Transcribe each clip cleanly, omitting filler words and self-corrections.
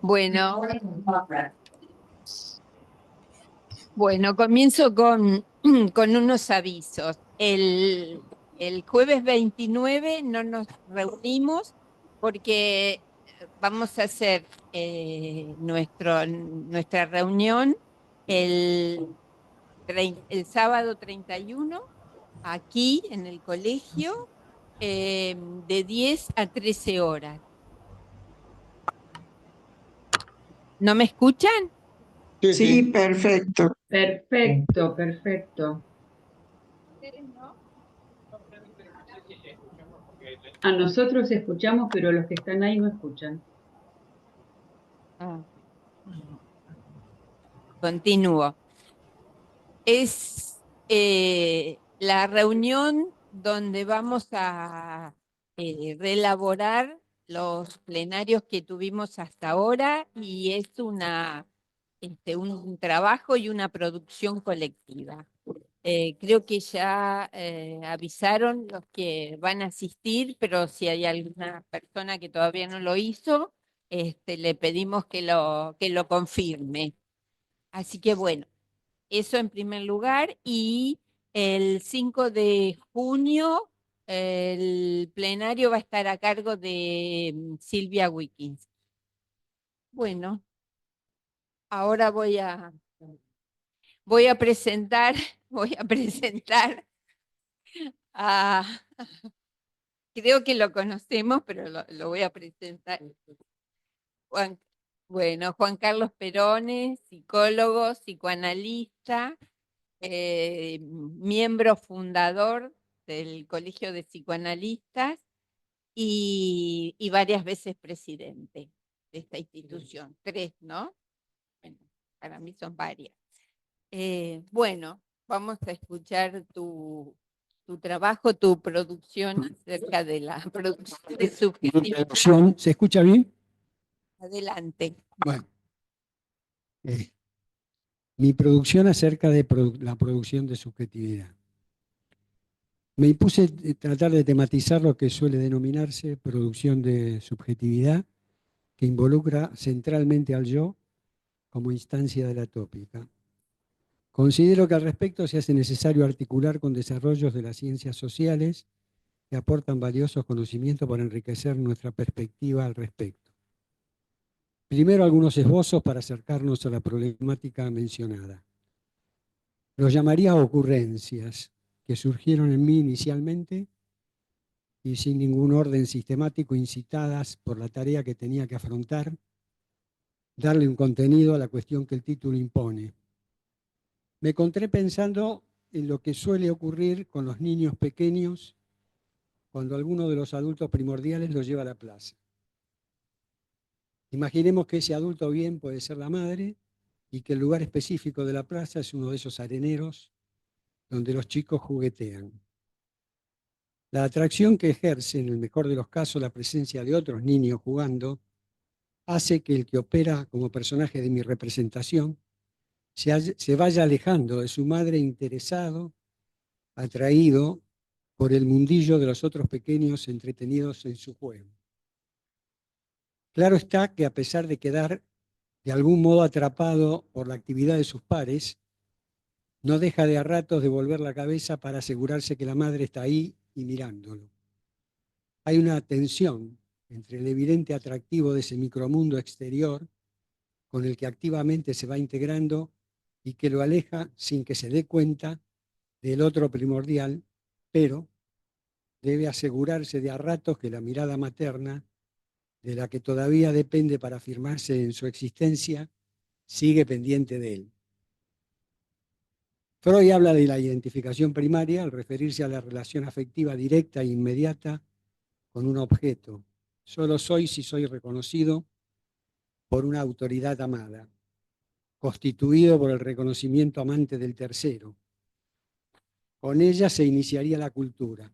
Bueno, bueno, comienzo con unos avisos. El jueves 29 no nos reunimos porque vamos a hacer nuestra reunión el, el sábado 31 aquí en el colegio de 10 a 13 horas. ¿No me escuchan? Sí, Sí, sí. perfecto. Perfecto, perfecto. A nosotros escuchamos, pero los que están ahí no escuchan. Ah, continúo. Es la reunión donde vamos a reelaborar los plenarios que tuvimos hasta ahora y es un trabajo y una producción colectiva. Creo que ya avisaron los que van a asistir, pero si hay alguna persona que todavía no lo hizo, le pedimos que lo confirme. Así que bueno. Eso en primer lugar. Y el 5 de junio el plenario va a estar a cargo de Silvia Wickins. Bueno, ahora voy a presentar, voy a presentar a, creo que lo conocemos, pero lo voy a presentar. Juan, bueno, Juan Carlos Perone, psicólogo, psicoanalista, miembro fundador del Colegio de Psicoanalistas y varias veces presidente de esta institución. 3, ¿no? Bueno, para mí son varias. Bueno, vamos a escuchar tu trabajo, tu producción acerca de la producción de subjetividad. ¿Se escucha bien? Adelante. Bueno, eh, mi producción acerca de la producción de subjetividad. Me impuse tratar de tematizar lo que suele denominarse producción de subjetividad, que involucra centralmente al yo como instancia de la tópica. Considero que al respecto se hace necesario articular con desarrollos de las ciencias sociales que aportan valiosos conocimientos para enriquecer nuestra perspectiva al respecto. Primero, algunos esbozos para acercarnos a la problemática mencionada. Los llamaría ocurrencias, que surgieron en mí inicialmente y sin ningún orden sistemático, incitadas por la tarea que tenía que afrontar, darle un contenido a la cuestión que el título impone. Me encontré pensando en lo que suele ocurrir con los niños pequeños cuando alguno de los adultos primordiales los lleva a la plaza. Imaginemos que ese adulto bien puede ser la madre y que el lugar específico de la plaza es uno de esos areneros donde los chicos juguetean. La atracción que ejerce, en el mejor de los casos, la presencia de otros niños jugando, hace que el que opera como personaje de mi representación se vaya alejando de su madre interesado, atraído por el mundillo de los otros pequeños entretenidos en su juego. Claro está que a pesar de quedar de algún modo atrapado por la actividad de sus pares, no deja de a ratos de volver la cabeza para asegurarse que la madre está ahí y mirándolo. Hay una tensión entre el evidente atractivo de ese micromundo exterior con el que activamente se va integrando y que lo aleja sin que se dé cuenta del otro primordial, pero debe asegurarse de a ratos que la mirada materna, de la que todavía depende para afirmarse en su existencia, sigue pendiente de él. Freud habla de la identificación primaria al referirse a la relación afectiva directa e inmediata con un objeto. Solo soy si soy reconocido por una autoridad amada, constituido por el reconocimiento amante del tercero. Con ella se iniciaría la cultura.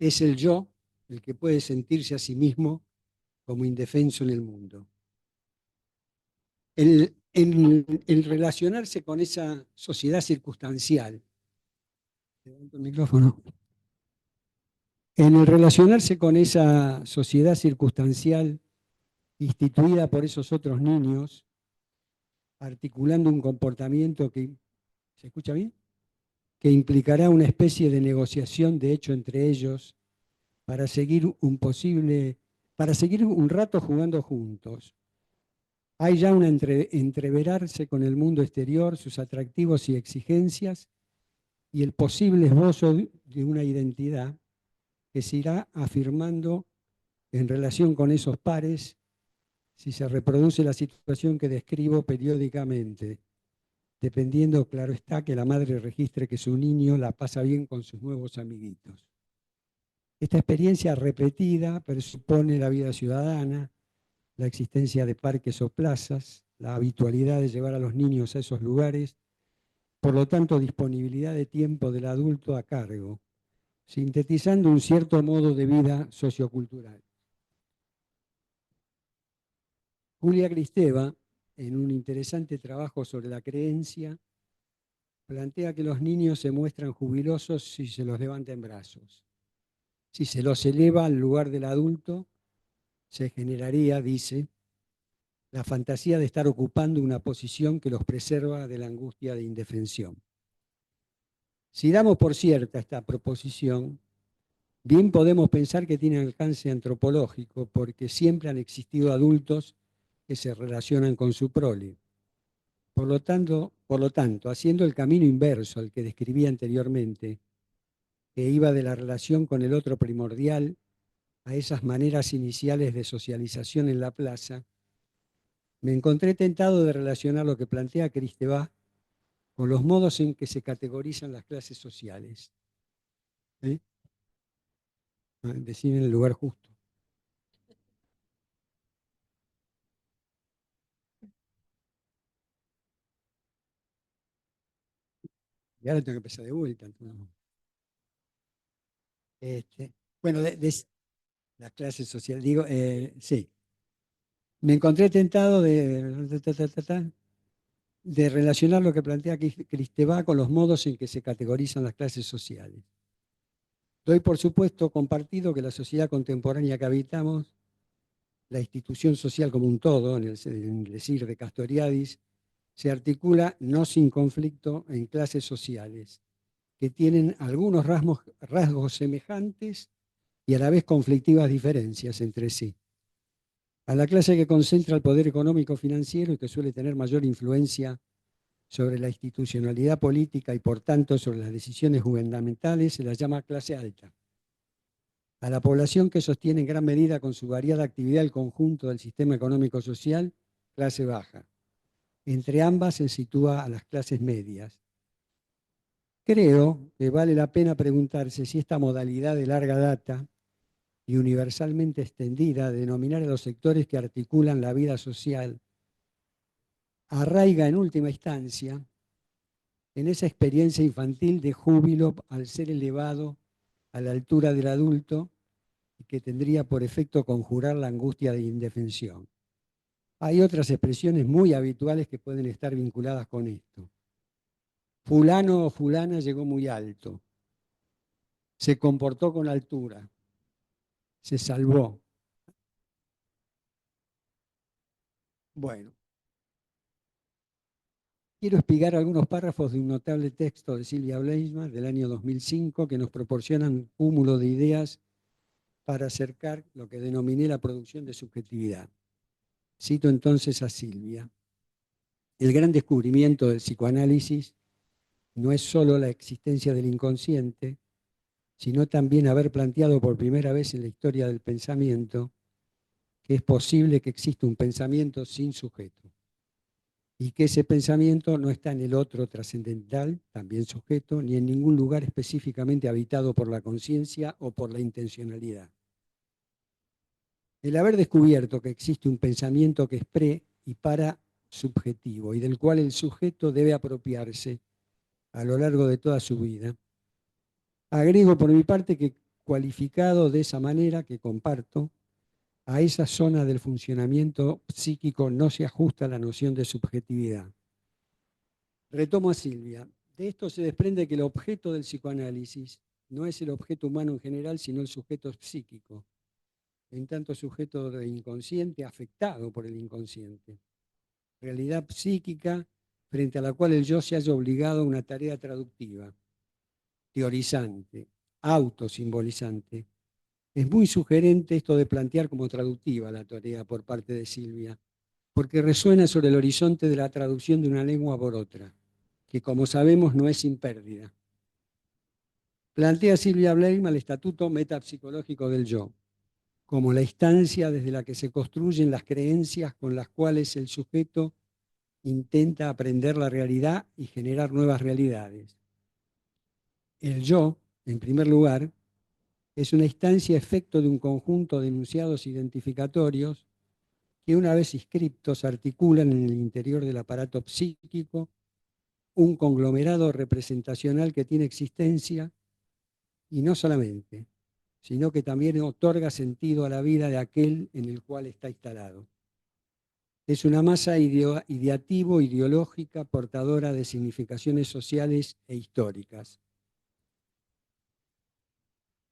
Es el yo el que puede sentirse a sí mismo como indefenso en el mundo. El relacionarse con esa sociedad circunstancial, levanto el micrófono. En el relacionarse con esa sociedad circunstancial instituida por esos otros niños, articulando un comportamiento que, ¿se escucha bien? Que implicará una especie de negociación de hecho entre ellos para seguir para seguir un rato jugando juntos. Hay ya un entreverarse con el mundo exterior, sus atractivos y exigencias, y el posible esbozo de una identidad que se irá afirmando en relación con esos pares si se reproduce la situación que describo periódicamente, dependiendo, claro está, que la madre registre que su niño la pasa bien con sus nuevos amiguitos. Esta experiencia repetida presupone la vida ciudadana, la existencia de parques o plazas, la habitualidad de llevar a los niños a esos lugares, por lo tanto disponibilidad de tiempo del adulto a cargo, sintetizando un cierto modo de vida sociocultural. Julia Kristeva, en un interesante trabajo sobre la creencia, plantea que los niños se muestran jubilosos si se los levanta en brazos. Si se los eleva al lugar del adulto, se generaría, dice, la fantasía de estar ocupando una posición que los preserva de la angustia de indefensión. Si damos por cierta esta proposición, bien podemos pensar que tiene alcance antropológico, porque siempre han existido adultos que se relacionan con su prole. Por lo tanto, haciendo el camino inverso al que describí anteriormente, que iba de la relación con el otro primordial a esas maneras iniciales de socialización en la plaza, me encontré tentado de relacionar lo que plantea Kristeva con los modos en que se categorizan las clases sociales. Decir en el lugar justo. Y ahora tengo que empezar de vuelta. Bueno, las clases sociales, digo, sí. Me encontré tentado de relacionar lo que plantea Kristeva con los modos en que se categorizan las clases sociales. Doy por supuesto compartido que la sociedad contemporánea que habitamos, la institución social como un todo, en el decir de Castoriadis, se articula no sin conflicto en clases sociales, que tienen algunos rasgos semejantes y a la vez conflictivas diferencias entre sí. A la clase que concentra el poder económico financiero y que suele tener mayor influencia sobre la institucionalidad política y por tanto sobre las decisiones gubernamentales se la llama clase alta. A la población que sostiene en gran medida con su variada actividad el conjunto del sistema económico-social, clase baja. Entre ambas se sitúa a las clases medias. Creo que vale la pena preguntarse si esta modalidad de larga data y universalmente extendida de denominar a los sectores que articulan la vida social arraiga en última instancia en esa experiencia infantil de júbilo al ser elevado a la altura del adulto y que tendría por efecto conjurar la angustia de indefensión. Hay otras expresiones muy habituales que pueden estar vinculadas con esto. Fulano o fulana llegó muy alto, se comportó con altura, se salvó. Bueno, quiero explicar algunos párrafos de un notable texto de Silvia Bleisman del año 2005 que nos proporcionan un cúmulo de ideas para acercar lo que denominé la producción de subjetividad. Cito entonces a Silvia. El gran descubrimiento del psicoanálisis no es solo la existencia del inconsciente, sino también haber planteado por primera vez en la historia del pensamiento que es posible que exista un pensamiento sin sujeto y que ese pensamiento no está en el otro trascendental, también sujeto, ni en ningún lugar específicamente habitado por la conciencia o por la intencionalidad. El haber descubierto que existe un pensamiento que es pre y para subjetivo y del cual el sujeto debe apropiarse a lo largo de toda su vida. Agrego por mi parte que cualificado de esa manera que comparto, a esa zona del funcionamiento psíquico no se ajusta la noción de subjetividad. Retomo a Silvia. De esto se desprende que el objeto del psicoanálisis no es el objeto humano en general, sino el sujeto psíquico. en tanto sujeto de inconsciente afectado por el inconsciente. Realidad psíquica frente a la cual el yo se haya obligado a una tarea traductiva, teorizante, autosimbolizante. Es muy sugerente esto de plantear como traductiva la tarea por parte de Silvia, porque resuena sobre el horizonte de la traducción de una lengua por otra, que como sabemos no es sin pérdida. Plantea Silvia Bleim el estatuto metapsicológico del yo, como la instancia desde la que se construyen las creencias con las cuales el sujeto intenta aprender la realidad y generar nuevas realidades. El yo, en primer lugar, es una instancia efecto de un conjunto de enunciados identificatorios que una vez inscriptos articulan en el interior del aparato psíquico un conglomerado representacional que tiene existencia y no solamente, sino que también otorga sentido a la vida de aquel en el cual está instalado. Es una masa ideativo-ideológica portadora de significaciones sociales e históricas.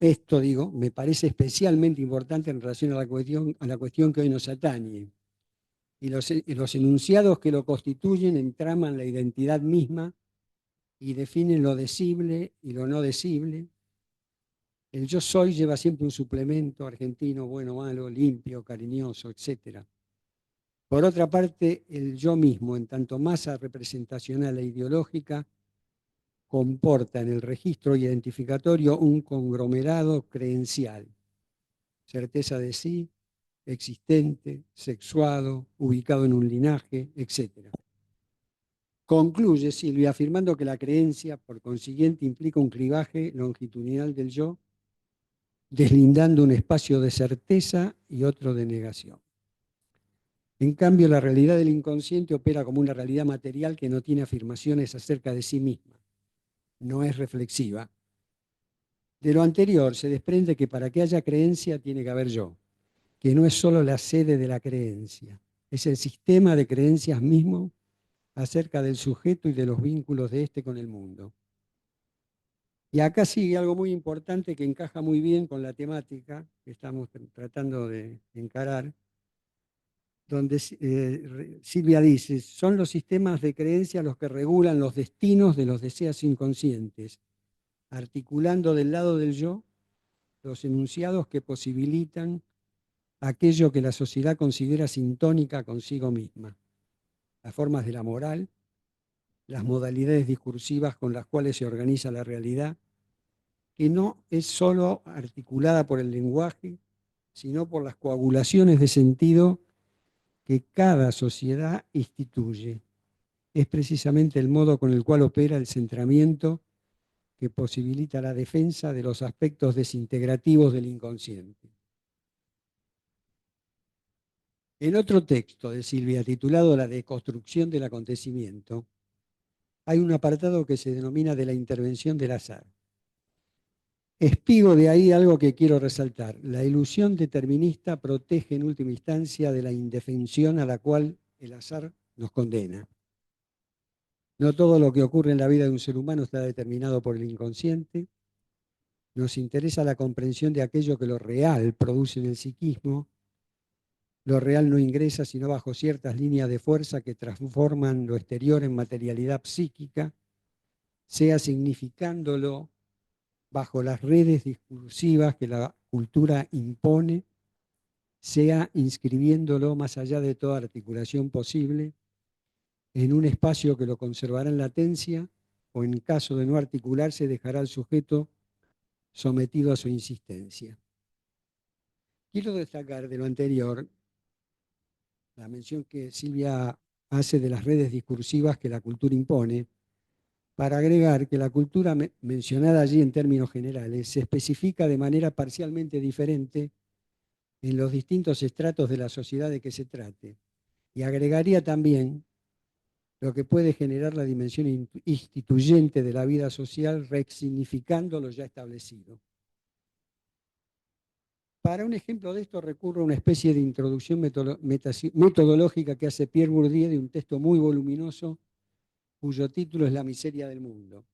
Esto, digo, me parece especialmente importante en relación a la cuestión que hoy nos atañe. Y los enunciados que lo constituyen entraman la identidad misma y definen lo decible y lo no decible. El yo soy lleva siempre un suplemento argentino, bueno, malo, limpio, cariñoso, etc. Por otra parte, el yo mismo, en tanto masa representacional e ideológica, comporta en el registro identificatorio un conglomerado creencial, certeza de sí, existente, sexuado, ubicado en un linaje, etc. Concluye Silvia afirmando que la creencia, por consiguiente, implica un clivaje longitudinal del yo, deslindando un espacio de certeza y otro de negación. En cambio, la realidad del inconsciente opera como una realidad material que no tiene afirmaciones acerca de sí misma, no es reflexiva. De lo anterior se desprende que para que haya creencia tiene que haber yo, que no es solo la sede de la creencia, es el sistema de creencias mismo acerca del sujeto y de los vínculos de éste con el mundo. Y acá sigue algo muy importante que encaja muy bien con la temática que estamos tratando de encarar, donde Silvia dice, son los sistemas de creencia los que regulan los destinos de los deseos inconscientes, articulando del lado del yo los enunciados que posibilitan aquello que la sociedad considera sintónica consigo misma, las formas de la moral, las modalidades discursivas con las cuales se organiza la realidad, que no es solo articulada por el lenguaje, sino por las coagulaciones de sentido que cada sociedad instituye. Es precisamente el modo con el cual opera el centramiento que posibilita la defensa de los aspectos desintegrativos del inconsciente. En otro texto de Silvia, titulado La deconstrucción del acontecimiento, hay un apartado que se denomina de la intervención del azar. Espigo de ahí algo que quiero resaltar. La ilusión determinista protege en última instancia de la indefensión a la cual el azar nos condena. No todo lo que ocurre en la vida de un ser humano está determinado por el inconsciente. Nos interesa la comprensión de aquello que lo real produce en el psiquismo. Lo real no ingresa sino bajo ciertas líneas de fuerza que transforman lo exterior en materialidad psíquica, sea significándolo bajo las redes discursivas que la cultura impone, sea inscribiéndolo más allá de toda articulación posible, en un espacio que lo conservará en latencia o en caso de no articularse dejará al sujeto sometido a su insistencia. Quiero destacar de lo anterior la mención que Silvia hace de las redes discursivas que la cultura impone, para agregar que la cultura mencionada allí en términos generales se especifica de manera parcialmente diferente en los distintos estratos de la sociedad de que se trate. Y agregaría también lo que puede generar la dimensión instituyente de la vida social, resignificando lo ya establecido. Para un ejemplo de esto recurro a una especie de introducción metodológica que hace Pierre Bourdieu de un texto muy voluminoso cuyo título es La miseria del mundo,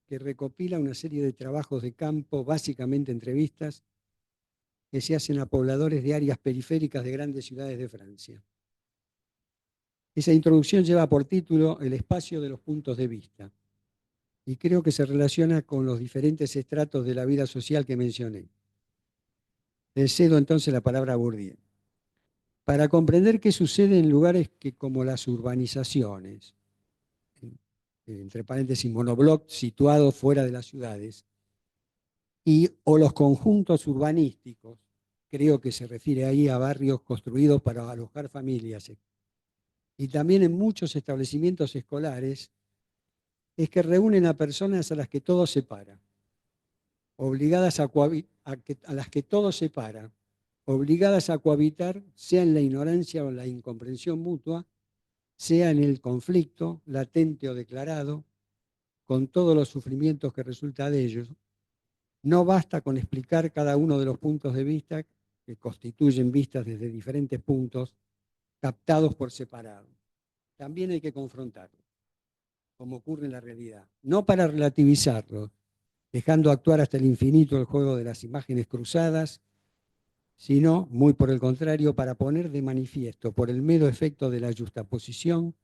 que recopila una serie de trabajos de campo, básicamente entrevistas, que se hacen a pobladores de áreas periféricas de grandes ciudades de Francia. Esa introducción lleva por título El espacio de los puntos de vista y creo que se relaciona con los diferentes estratos de la vida social que mencioné. Le cedo entonces la palabra a Bourdieu. Para comprender qué sucede en lugares que, como las urbanizaciones, entre paréntesis monobloc situados fuera de las ciudades, o los conjuntos urbanísticos, creo que se refiere ahí a barrios construidos para alojar familias, y también en muchos establecimientos escolares, es que reúnen a personas a las que todo separa, obligadas a las que todo separa, obligadas a cohabitar, sea en la ignorancia o en la incomprensión mutua, sea en el conflicto, latente o declarado, con todos los sufrimientos que resulta de ellos. No basta con explicar cada uno de los puntos de vista que constituyen vistas desde diferentes puntos, captados por separado. También hay que confrontarlos, como ocurre en la realidad. No para relativizarlos, dejando actuar hasta el infinito el juego de las imágenes cruzadas, sino, muy por el contrario, para poner de manifiesto, por el mero efecto de la justaposición,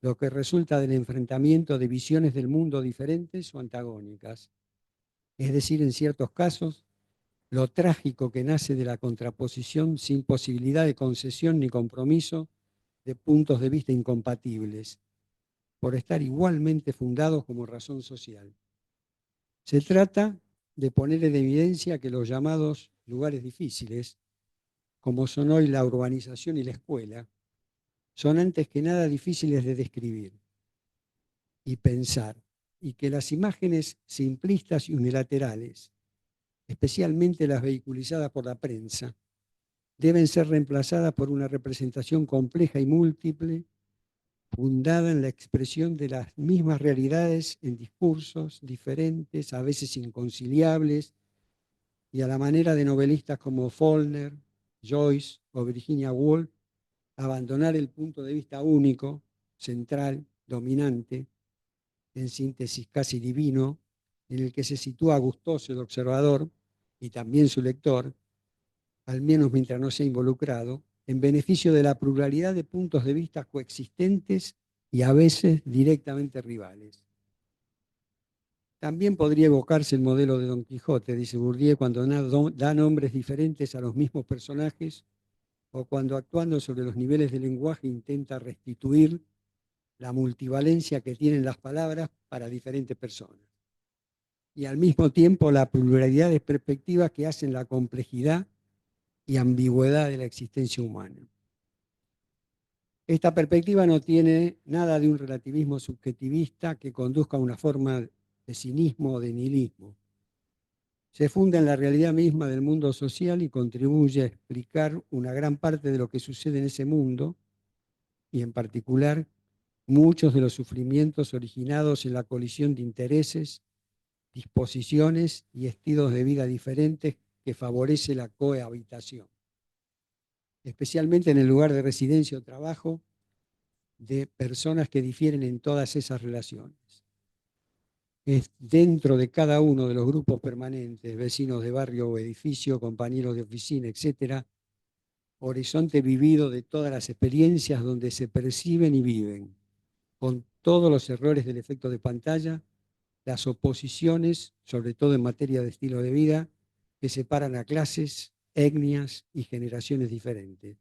lo que resulta del enfrentamiento de visiones del mundo diferentes o antagónicas. Es decir, en ciertos casos, lo trágico que nace de la contraposición sin posibilidad de concesión ni compromiso de puntos de vista incompatibles, por estar igualmente fundados como razón social. Se trata de poner en evidencia que los llamados lugares difíciles, como son hoy la urbanización y la escuela, son antes que nada difíciles de describir y pensar, y que las imágenes simplistas y unilaterales, especialmente las vehiculizadas por la prensa, deben ser reemplazadas por una representación compleja y múltiple, fundada en la expresión de las mismas realidades en discursos diferentes, a veces inconciliables, y a la manera de novelistas como Faulkner, Joyce o Virginia Woolf, abandonar el punto de vista único, central, dominante, en síntesis casi divino, en el que se sitúa gustoso el observador y también su lector, al menos mientras no sea involucrado, en beneficio de la pluralidad de puntos de vista coexistentes y a veces directamente rivales. También podría evocarse el modelo de Don Quijote, dice Bourdieu, cuando da nombres diferentes a los mismos personajes o cuando actuando sobre los niveles del lenguaje intenta restituir la multivalencia que tienen las palabras para diferentes personas. Y al mismo tiempo la pluralidad de perspectivas que hacen la complejidad y ambigüedad de la existencia humana. Esta perspectiva no tiene nada de un relativismo subjetivista que conduzca a una forma de cinismo o de nihilismo. Se funda en la realidad misma del mundo social y contribuye a explicar una gran parte de lo que sucede en ese mundo y en particular muchos de los sufrimientos originados en la colisión de intereses, disposiciones y estilos de vida diferentes que favorece la cohabitación, especialmente en el lugar de residencia o trabajo de personas que difieren en todas esas relaciones. Es dentro de cada uno de los grupos permanentes, vecinos de barrio o edificio, compañeros de oficina, etcétera, horizonte vivido de todas las experiencias donde se perciben y viven, con todos los errores del efecto de pantalla, las oposiciones, sobre todo en materia de estilo de vida, que separan a clases, etnias y generaciones diferentes.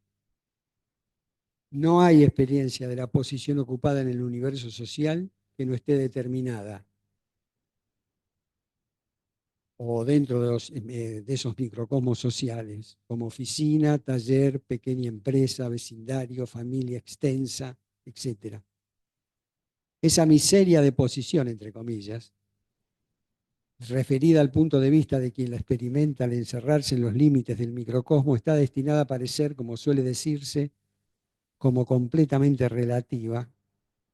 No hay experiencia de la posición ocupada en el universo social que no esté determinada o dentro de esos microcosmos sociales, como oficina, taller, pequeña empresa, vecindario, familia extensa, etc. Esa miseria de posición, entre comillas, referida al punto de vista de quien la experimenta al encerrarse en los límites del microcosmo, está destinada a parecer, como suele decirse, como completamente relativa,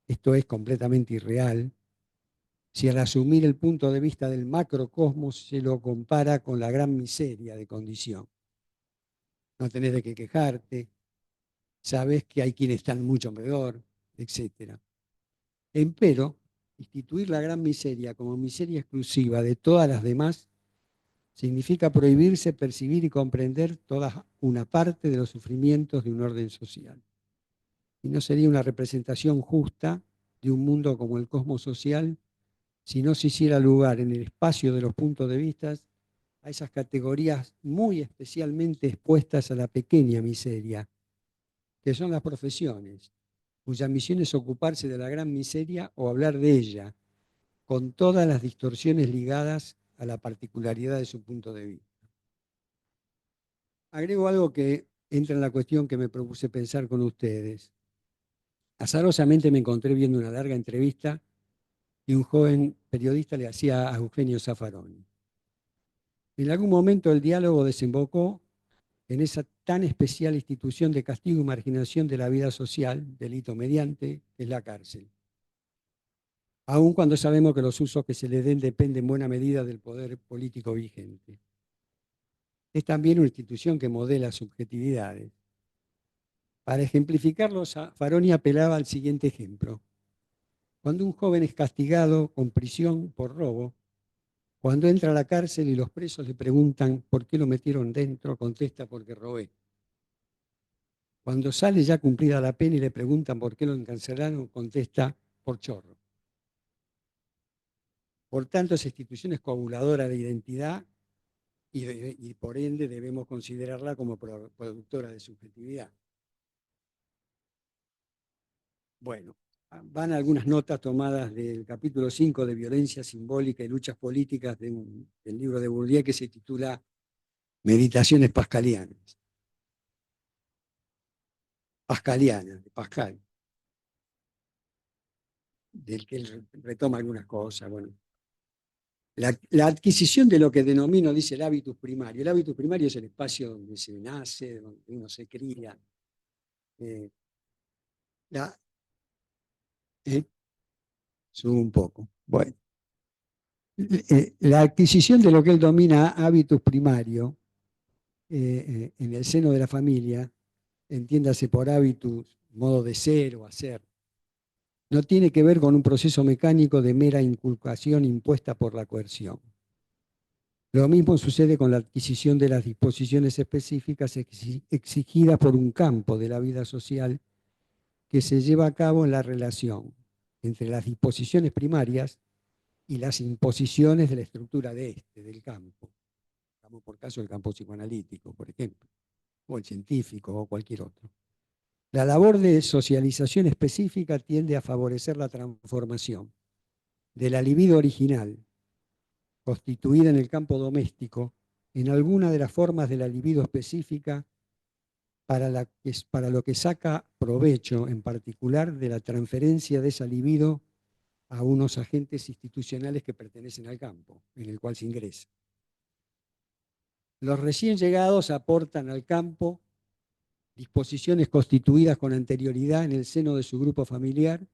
esto es completamente irreal, si al asumir el punto de vista del macrocosmos se lo compara con la gran miseria de condición. No tenés de qué quejarte, sabés que hay quienes están mucho peor, etc. Empero, instituir la gran miseria como miseria exclusiva de todas las demás Significa prohibirse percibir y comprender toda una parte de los sufrimientos de un orden social. Y no sería una representación justa de un mundo como el cosmos social si no se hiciera lugar en el espacio de los puntos de vista a esas categorías muy especialmente expuestas a la pequeña miseria, que son las profesiones, cuya misión es ocuparse de la gran miseria o hablar de ella, con todas las distorsiones ligadas a la particularidad de su punto de vista. Agrego algo que entra en la cuestión que me propuse pensar con ustedes. Azarosamente me encontré viendo una larga entrevista que un joven periodista le hacía a Eugenio Zaffaroni. En algún momento el diálogo desembocó en esa tan especial institución de castigo y marginación de la vida social, delito mediante, que es la cárcel. Aun cuando sabemos que los usos que se le den dependen en buena medida del poder político vigente. Es también una institución que modela subjetividades. Para ejemplificarlo, Zaffaroni apelaba al siguiente ejemplo. Cuando un joven es castigado con prisión por robo, cuando entra a la cárcel y los presos le preguntan por qué lo metieron dentro, contesta porque robé. Cuando sale ya cumplida la pena y le preguntan por qué lo encarcelaron, contesta por chorro. Por tanto, esa institución es coaguladora de identidad y por ende debemos considerarla como productora de subjetividad. Bueno, van algunas notas tomadas del capítulo 5 de Violencia Simbólica y Luchas Políticas del libro de Bourdieu que se titula Meditaciones Pascalianas. Pascalianas, de Pascal, del que él retoma algunas cosas. Bueno, la adquisición de lo que denomino, dice, el hábitus primario. El hábitus primario es el espacio donde se nace, donde uno se cría. Subo un poco. Bueno, la adquisición de lo que él domina hábitus primario en el seno de la familia, entiéndase por hábitus, modo de ser o hacer, no tiene que ver con un proceso mecánico de mera inculcación impuesta por la coerción. Lo mismo sucede con la adquisición de las disposiciones específicas exigidas por un campo de la vida social que se lleva a cabo en la relación entre las disposiciones primarias y las imposiciones de la estructura del campo. Damos por caso el campo psicoanalítico, por ejemplo, o el científico o cualquier otro. La labor de socialización específica tiende a favorecer la transformación de la libido original, constituida en el campo doméstico, en alguna de las formas de la libido específica para lo que saca provecho, en particular, de la transferencia de esa libido a unos agentes institucionales que pertenecen al campo en el cual se ingresa. Los recién llegados aportan al campo disposiciones constituidas con anterioridad en el seno de su grupo familiar,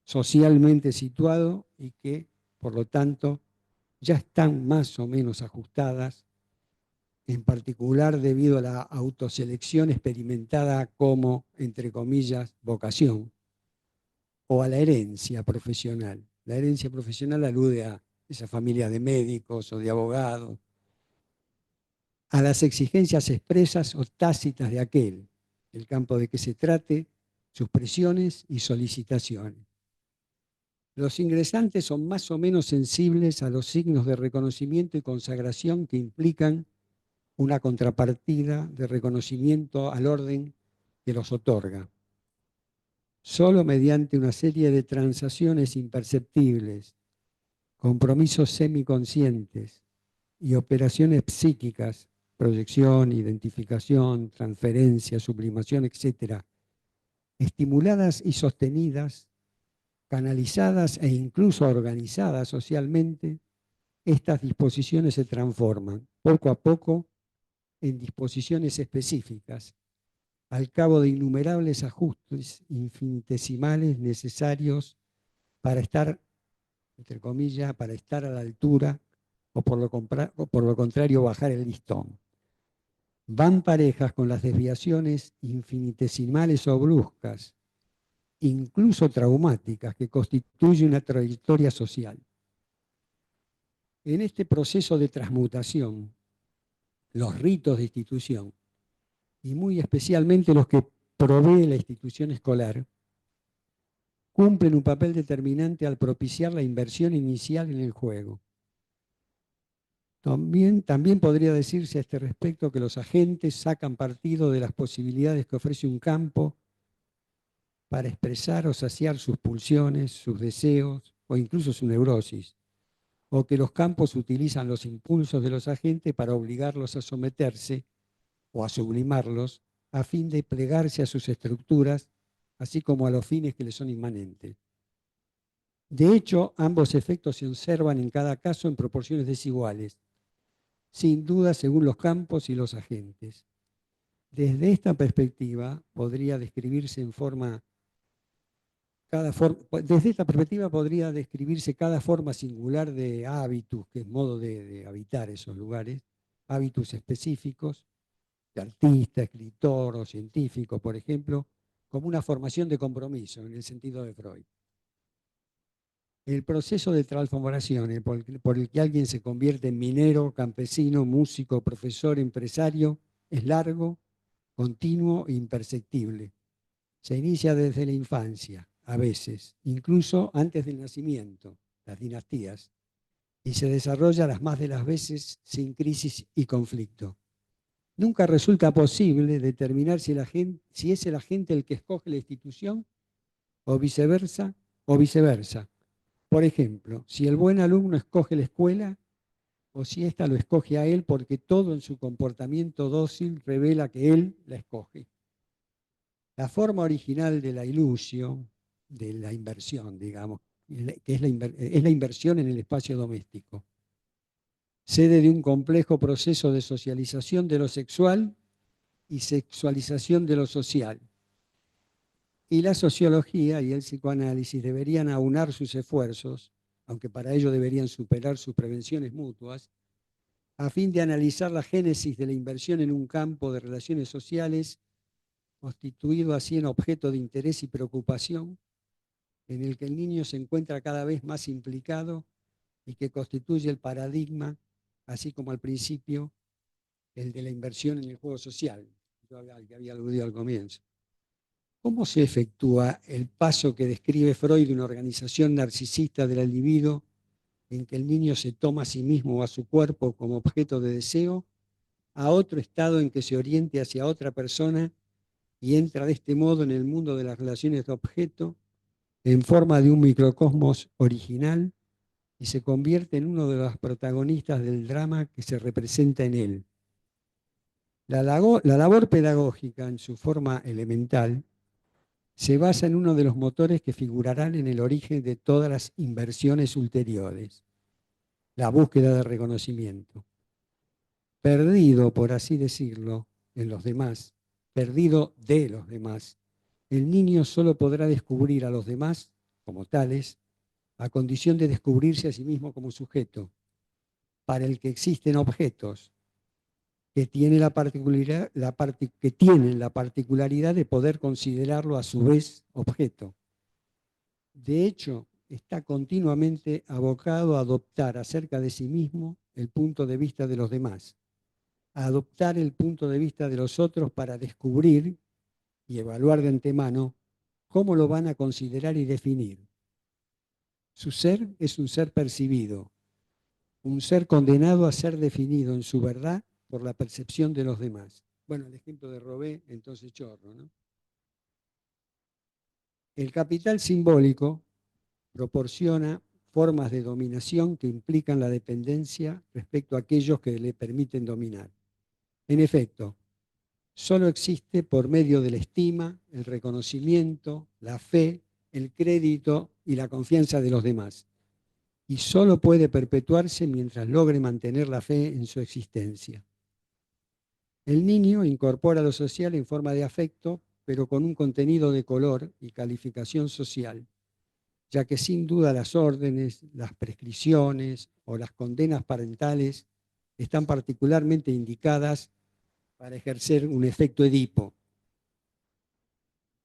socialmente situado y que, por lo tanto, ya están más o menos ajustadas, en particular debido a la autoselección experimentada como, entre comillas, vocación, o a la herencia profesional. La herencia profesional alude a esa familia de médicos o de abogados, a las exigencias expresas o tácitas de aquel, el campo de que se trate, sus presiones y solicitaciones. Los ingresantes son más o menos sensibles a los signos de reconocimiento y consagración que implican una contrapartida de reconocimiento al orden que los otorga. Solo mediante una serie de transacciones imperceptibles, compromisos semiconscientes y operaciones psíquicas, proyección, identificación, transferencia, sublimación, etc., estimuladas y sostenidas, canalizadas e incluso organizadas socialmente, estas disposiciones se transforman poco a poco en disposiciones específicas, al cabo de innumerables ajustes infinitesimales necesarios para estar, entre comillas, para estar a la altura o por lo contrario bajar el listón. Van parejas con las desviaciones infinitesimales o bruscas, incluso traumáticas, que constituye una trayectoria social. En este proceso de transmutación, los ritos de institución, y muy especialmente los que provee la institución escolar, cumplen un papel determinante al propiciar la inversión inicial en el juego. También podría decirse a este respecto que los agentes sacan partido de las posibilidades que ofrece un campo para expresar o saciar sus pulsiones, sus deseos o incluso su neurosis, o que los campos utilizan los impulsos de los agentes para obligarlos a someterse o a sublimarlos a fin de plegarse a sus estructuras, así como a los fines que les son inmanentes. De hecho, ambos efectos se observan en cada caso en proporciones desiguales, sin duda según los campos y los agentes. Desde esta perspectiva podría describirse cada forma singular de hábitus, que es modo de habitar esos lugares, hábitus específicos, de artista, escritor o científico, por ejemplo, como una formación de compromiso, en el sentido de Freud. El proceso de transformación por el que alguien se convierte en minero, campesino, músico, profesor, empresario, es largo, continuo e imperceptible. Se inicia desde la infancia, a veces, incluso antes del nacimiento, las dinastías, y se desarrolla las más de las veces sin crisis y conflicto. Nunca resulta posible determinar si es el agente el que escoge la institución o viceversa. Por ejemplo, si el buen alumno escoge la escuela o si ésta lo escoge a él, porque todo en su comportamiento dócil revela que él la escoge. La forma original de la ilusión, de la inversión, digamos, que es la inversión en el espacio doméstico, sede de un complejo proceso de socialización de lo sexual y sexualización de lo social. Y la sociología y el psicoanálisis deberían aunar sus esfuerzos, aunque para ello deberían superar sus prevenciones mutuas, a fin de analizar la génesis de la inversión en un campo de relaciones sociales, constituido así en objeto de interés y preocupación, en el que el niño se encuentra cada vez más implicado y que constituye el paradigma, así como al principio, el de la inversión en el juego social, al que había aludido al comienzo. ¿Cómo se efectúa el paso que describe Freud de una organización narcisista del individuo en que el niño se toma a sí mismo o a su cuerpo como objeto de deseo, a otro estado en que se oriente hacia otra persona y entra de este modo en el mundo de las relaciones de objeto en forma de un microcosmos original y se convierte en uno de los protagonistas del drama que se representa en él? La labor pedagógica en su forma elemental se basa en uno de los motores que figurarán en el origen de todas las inversiones ulteriores, la búsqueda de reconocimiento. Perdido, por así decirlo, en los demás, perdido de los demás, el niño solo podrá descubrir a los demás como tales, a condición de descubrirse a sí mismo como sujeto, para el que existen objetos que tienen la particularidad de poder considerarlo a su vez objeto. De hecho, está continuamente abocado a adoptar acerca de sí mismo el punto de vista de los demás, a adoptar el punto de vista de los otros para descubrir y evaluar de antemano cómo lo van a considerar y definir. Su ser es un ser percibido, un ser condenado a ser definido en su verdad por la percepción de los demás. Bueno, el ejemplo de Robé, entonces chorro, ¿no? El capital simbólico proporciona formas de dominación que implican la dependencia respecto a aquellos que le permiten dominar. En efecto, solo existe por medio de la estima, el reconocimiento, la fe, el crédito y la confianza de los demás. Y solo puede perpetuarse mientras logre mantener la fe en su existencia. El niño incorpora lo social en forma de afecto, pero con un contenido de color y calificación social, ya que sin duda las órdenes, las prescripciones o las condenas parentales están particularmente indicadas para ejercer un efecto Edipo.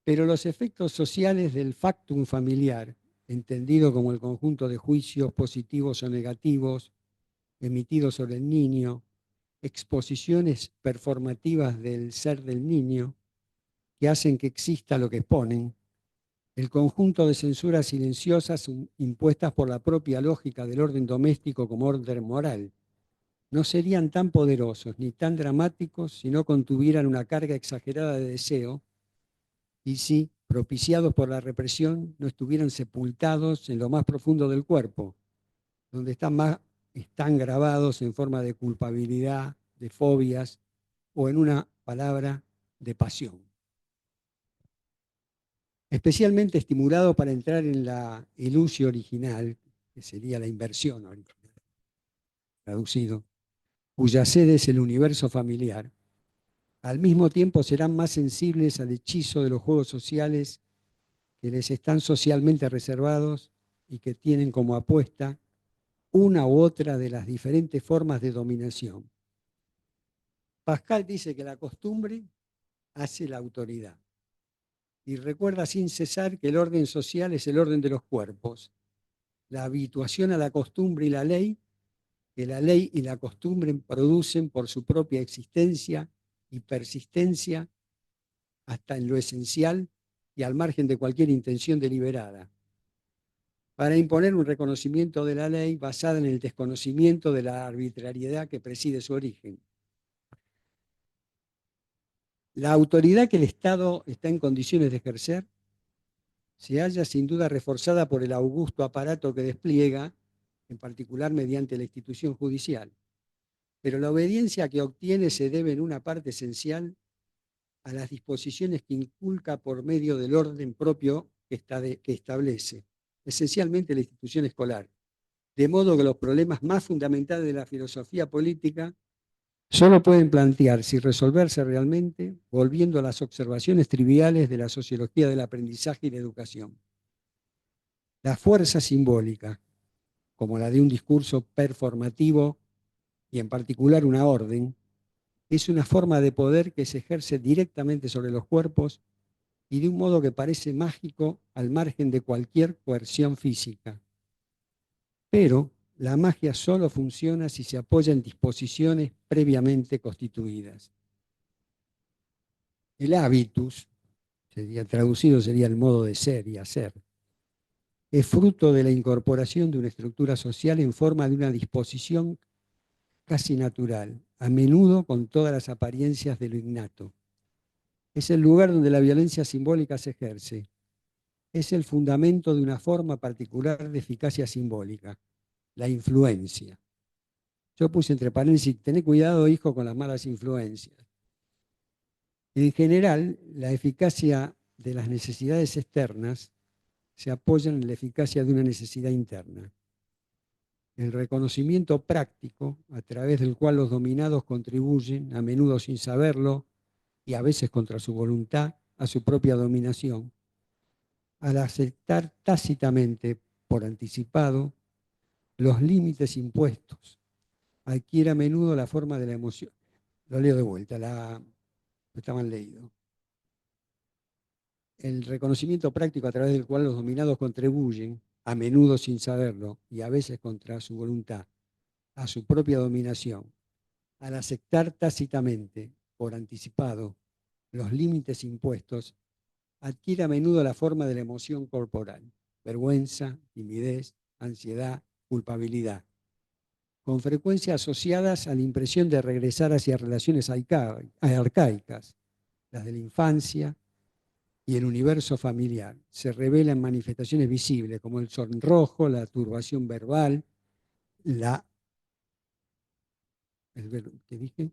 Pero los efectos sociales del factum familiar, entendido como el conjunto de juicios positivos o negativos emitidos sobre el niño exposiciones performativas del ser del niño que hacen que exista lo que exponen, el conjunto de censuras silenciosas impuestas por la propia lógica del orden doméstico como orden moral, no serían tan poderosos ni tan dramáticos si no contuvieran una carga exagerada de deseo y si, propiciados por la represión, no estuvieran sepultados en lo más profundo del cuerpo, donde están grabados en forma de culpabilidad, de fobias o en una palabra, de pasión. Especialmente estimulado para entrar en la ilusio original, que sería la inversión original, traducido, cuya sede es el universo familiar. Al mismo tiempo serán más sensibles al hechizo de los juegos sociales que les están socialmente reservados y que tienen como apuesta una u otra de las diferentes formas de dominación. Pascal dice que la costumbre hace la autoridad y recuerda sin cesar que el orden social es el orden de los cuerpos, la habituación a la costumbre y la ley, que la ley y la costumbre producen por su propia existencia y persistencia hasta en lo esencial y al margen de cualquier intención deliberada, para imponer un reconocimiento de la ley basada en el desconocimiento de la arbitrariedad que preside su origen. La autoridad que el Estado está en condiciones de ejercer se halla sin duda reforzada por el augusto aparato que despliega, en particular mediante la institución judicial. Pero la obediencia que obtiene se debe en una parte esencial a las disposiciones que inculca por medio del orden propio que establece, esencialmente la institución escolar. De modo que los problemas más fundamentales de la filosofía política solo pueden plantearse y resolverse realmente volviendo a las observaciones triviales de la sociología del aprendizaje y la educación. La fuerza simbólica, como la de un discurso performativo y en particular una orden, es una forma de poder que se ejerce directamente sobre los cuerpos y de un modo que parece mágico al margen de cualquier coerción física. Pero la magia solo funciona si se apoya en disposiciones previamente constituidas. El hábitus, traducido sería el modo de ser y hacer, es fruto de la incorporación de una estructura social en forma de una disposición casi natural, a menudo con todas las apariencias de lo innato. Es el lugar donde la violencia simbólica se ejerce. Es el fundamento de una forma particular de eficacia simbólica, la influencia. Yo puse entre paréntesis, tené cuidado, hijo, con las malas influencias. En general, la eficacia de las necesidades externas se apoya en la eficacia de una necesidad interna. El reconocimiento práctico, a través del cual los dominados contribuyen, a menudo sin saberlo y a veces contra su voluntad, a su propia dominación, al aceptar tácitamente, por anticipado, los límites impuestos, adquiere a menudo la forma de la emoción. Lo leo de vuelta, está mal leído. El reconocimiento práctico a través del cual los dominados contribuyen, a menudo sin saberlo y a veces contra su voluntad, a su propia dominación, al aceptar tácitamente, por anticipado, los límites impuestos, adquiere a menudo la forma de la emoción corporal, vergüenza, timidez, ansiedad, culpabilidad, con frecuencia asociadas a la impresión de regresar hacia relaciones arcaicas, las de la infancia y el universo familiar. Se revela en manifestaciones visibles como el sonrojo, la turbación verbal, ¿qué dije?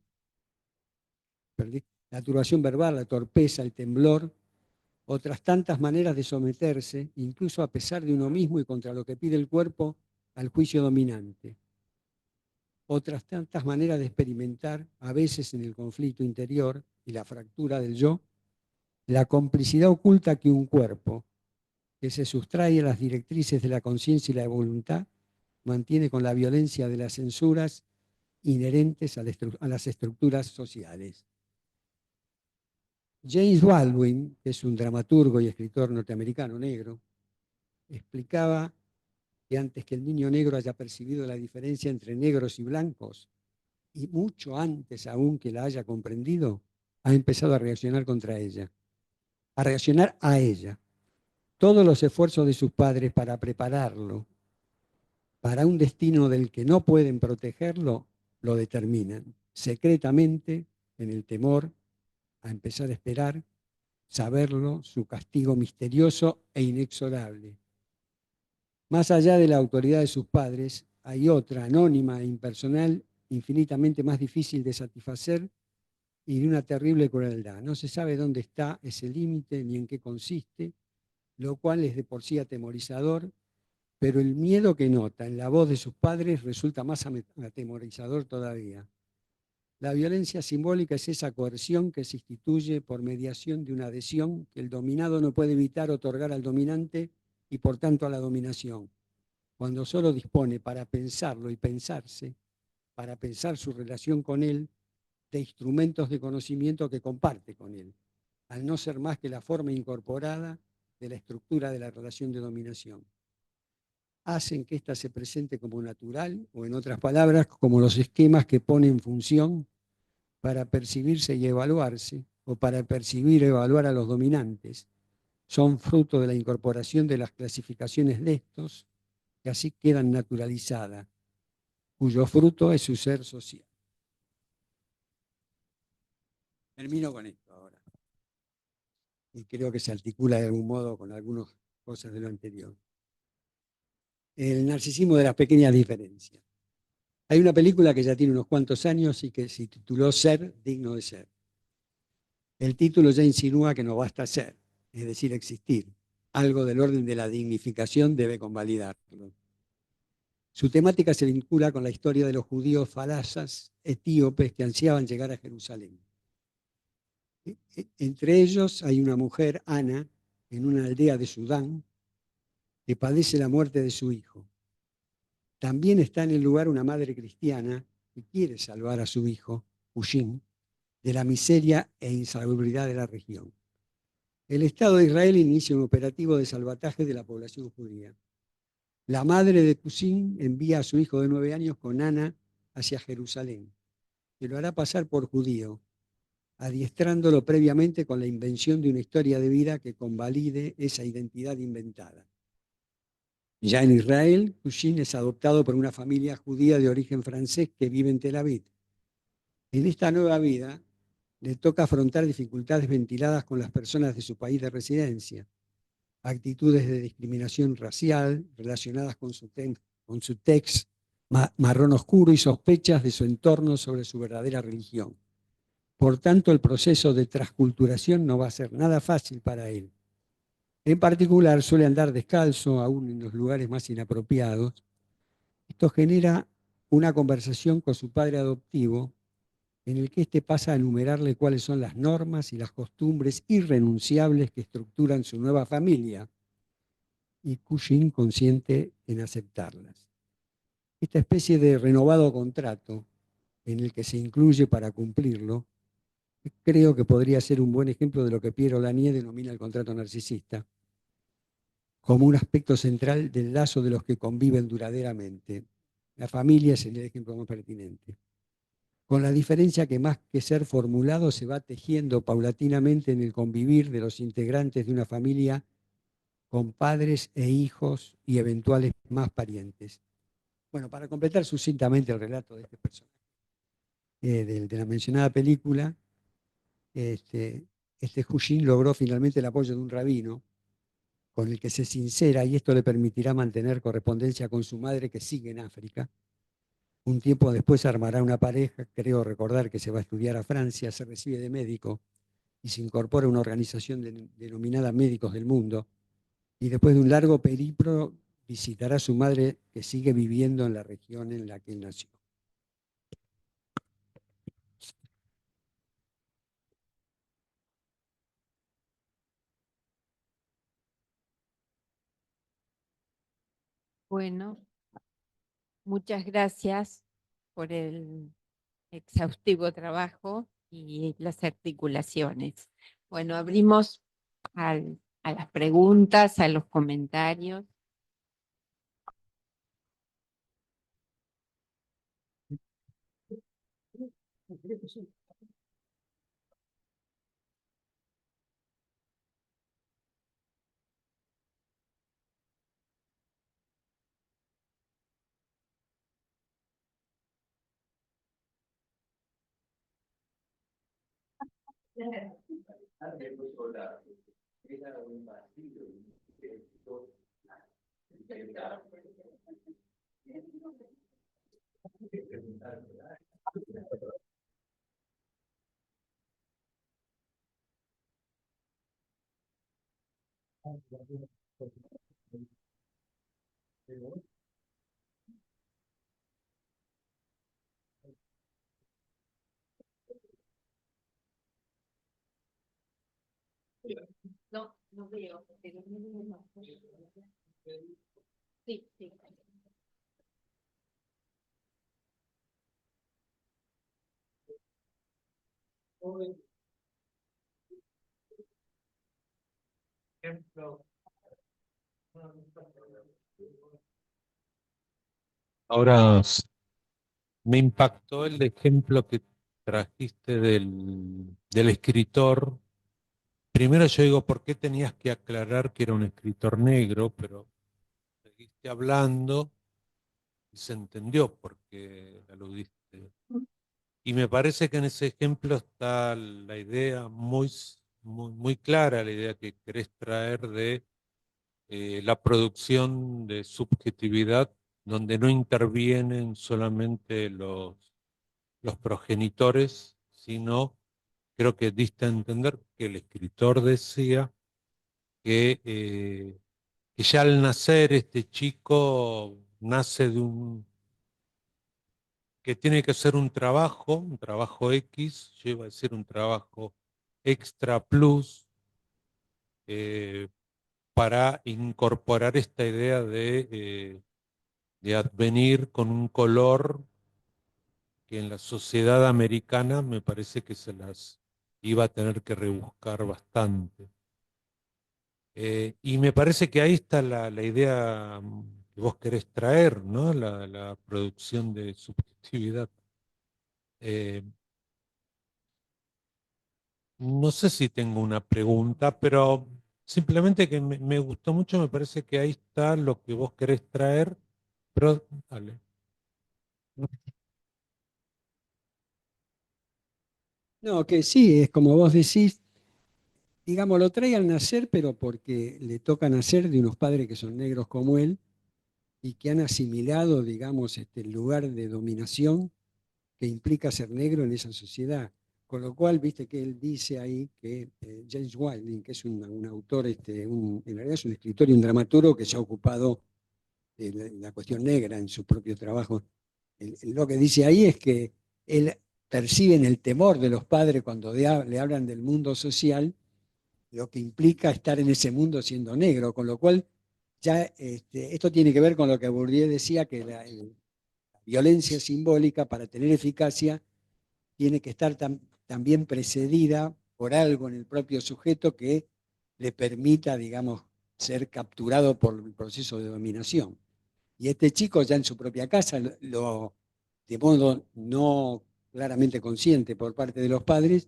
Perdí. La turbación verbal, la torpeza, el temblor, otras tantas maneras de someterse, incluso a pesar de uno mismo y contra lo que pide el cuerpo, al juicio dominante. Otras tantas maneras de experimentar, a veces en el conflicto interior y la fractura del yo, la complicidad oculta que un cuerpo, que se sustrae a las directrices de la conciencia y la voluntad, mantiene con la violencia de las censuras inherentes a las estructuras sociales. James Baldwin, que es un dramaturgo y escritor norteamericano negro, explicaba que antes que el niño negro haya percibido la diferencia entre negros y blancos, y mucho antes aún que la haya comprendido, ha empezado a reaccionar contra ella, a reaccionar a ella. Todos los esfuerzos de sus padres para prepararlo para un destino del que no pueden protegerlo, lo determinan secretamente en el temor a empezar a esperar, saberlo, su castigo misterioso e inexorable. Más allá de la autoridad de sus padres, hay otra, anónima e impersonal, infinitamente más difícil de satisfacer y de una terrible crueldad. No se sabe dónde está ese límite ni en qué consiste, lo cual es de por sí atemorizador, pero el miedo que nota en la voz de sus padres resulta más atemorizador todavía. La violencia simbólica es esa coerción que se instituye por mediación de una adhesión que el dominado no puede evitar otorgar al dominante y por tanto a la dominación, cuando solo dispone para pensarlo y pensarse, para pensar su relación con él, de instrumentos de conocimiento que comparte con él, al no ser más que la forma incorporada de la estructura de la relación de dominación. Hacen que ésta se presente como natural, o en otras palabras, como los esquemas que pone en función para percibirse y evaluarse, o para percibir y evaluar a los dominantes. Son fruto de la incorporación de las clasificaciones de estos, que así quedan naturalizadas, cuyo fruto es su ser social. Termino con esto ahora. Y creo que se articula de algún modo con algunas cosas de lo anterior. El narcisismo de las pequeñas diferencias. Hay una película que ya tiene unos cuantos años y que se tituló Ser digno de ser. El título ya insinúa que no basta ser, es decir, existir. Algo del orden de la dignificación debe convalidarlo. Su temática se vincula con la historia de los judíos falasas etíopes que ansiaban llegar a Jerusalén. Entre ellos hay una mujer, Ana, en una aldea de Sudán, que padece la muerte de su hijo. También está en el lugar una madre cristiana que quiere salvar a su hijo, Hushin, de la miseria e insalubridad de la región. El Estado de Israel inicia un operativo de salvataje de la población judía. La madre de Hushin envía a su hijo de 9 años con Ana hacia Jerusalén, que lo hará pasar por judío, adiestrándolo previamente con la invención de una historia de vida que convalide esa identidad inventada. Ya en Israel, Hushin es adoptado por una familia judía de origen francés que vive en Tel Aviv. En esta nueva vida, le toca afrontar dificultades ventiladas con las personas de su país de residencia, actitudes de discriminación racial relacionadas con su tez marrón oscuro y sospechas de su entorno sobre su verdadera religión. Por tanto, el proceso de transculturación no va a ser nada fácil para él. En particular, suele andar descalzo, aún en los lugares más inapropiados. Esto genera una conversación con su padre adoptivo, en el que éste pasa a enumerarle cuáles son las normas y las costumbres irrenunciables que estructuran su nueva familia, y Hushin consiente en aceptarlas. Esta especie de renovado contrato, en el que se incluye para cumplirlo, creo que podría ser un buen ejemplo de lo que Piero Lanier denomina el contrato narcisista, como un aspecto central del lazo de los que conviven duraderamente. La familia es el ejemplo más pertinente. Con la diferencia que más que ser formulado se va tejiendo paulatinamente en el convivir de los integrantes de una familia con padres e hijos y eventuales más parientes. Bueno, para completar sucintamente el relato de este personaje, de la mencionada película, este Hushin logró finalmente el apoyo de un rabino con el que se sincera, y esto le permitirá mantener correspondencia con su madre que sigue en África. Un tiempo después armará una pareja, creo recordar que se va a estudiar a Francia, se recibe de médico y se incorpora a una organización denominada Médicos del Mundo, y después de un largo periplo visitará a su madre que sigue viviendo en la región en la que él nació. Bueno, muchas gracias por el exhaustivo trabajo y las articulaciones. Bueno, abrimos a las preguntas, a los comentarios. No, no veo, pero no. Sí, sí. Ahora me impactó el ejemplo que trajiste del escritor. Primero yo digo, ¿por qué tenías que aclarar que era un escritor negro? Pero seguiste hablando y se entendió por qué aludiste. Y me parece que en ese ejemplo está la idea muy clara, la idea que querés traer de la producción de subjetividad, donde no intervienen solamente los progenitores, sino creo que diste a entender que el escritor decía que ya al nacer este chico nace de que tiene que hacer un trabajo X, lleva a ser un trabajo extra plus, eh, para incorporar esta idea de advenir con un color que en la sociedad americana me parece que se las iba a tener que rebuscar bastante. Y me parece que ahí está la idea que vos querés traer, ¿no? La producción de subjetividad. Eh, no sé si tengo una pregunta, pero simplemente que me gustó mucho, me parece que ahí está lo que vos querés traer, pero dale. No, que sí, es como vos decís, digamos, lo trae al nacer, pero porque le toca nacer de unos padres que son negros como él y que han asimilado, digamos, el lugar de dominación que implica ser negro en esa sociedad. Con lo cual, viste que él dice ahí que James Wilding, que es un autor, en realidad es un escritor y un dramaturgo que se ha ocupado de la cuestión negra en su propio trabajo. Lo que dice ahí es que él percibe en el temor de los padres cuando le hablan del mundo social, lo que implica estar en ese mundo siendo negro, con lo cual ya esto tiene que ver con lo que Bourdieu decía, que la violencia simbólica para tener eficacia tiene que estar también precedida por algo en el propio sujeto que le permita, digamos, ser capturado por el proceso de dominación. Y este chico ya en su propia casa, de modo no claramente consciente por parte de los padres,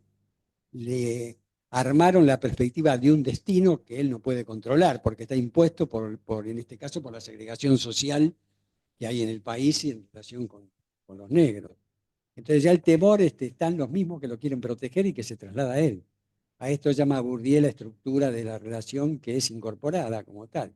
le armaron la perspectiva de un destino que él no puede controlar, porque está impuesto en este caso, por la segregación social que hay en el país y en relación con los negros. Entonces ya el temor están los mismos que lo quieren proteger y que se traslada a él. A esto llama Bourdieu la estructura de la relación que es incorporada como tal.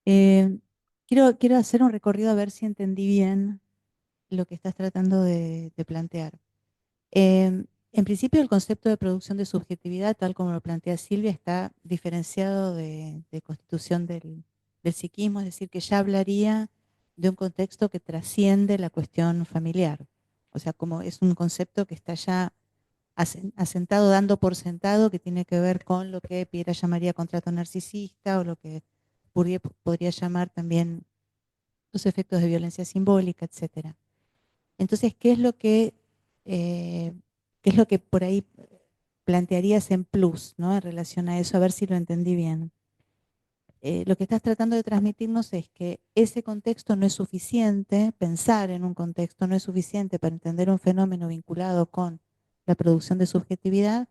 Eh, quiero hacer un recorrido a ver si entendí bien lo que estás tratando de plantear. En principio, el concepto de producción de subjetividad, tal como lo plantea Silvia, está diferenciado de constitución del psiquismo, es decir, que ya hablaría de un contexto que trasciende la cuestión familiar. O sea, como es un concepto que está ya asentado, dando por sentado, que tiene que ver con lo que Piera llamaría contrato narcisista o lo que Bourdieu podría llamar también los efectos de violencia simbólica, etcétera. Entonces, ¿qué es lo que ¿qué es lo que por ahí plantearías en plus, ¿no? En relación a eso, a ver si lo entendí bien. Lo que estás tratando de transmitirnos es que ese contexto no es suficiente, pensar en un contexto no es suficiente para entender un fenómeno vinculado con la producción de subjetividad,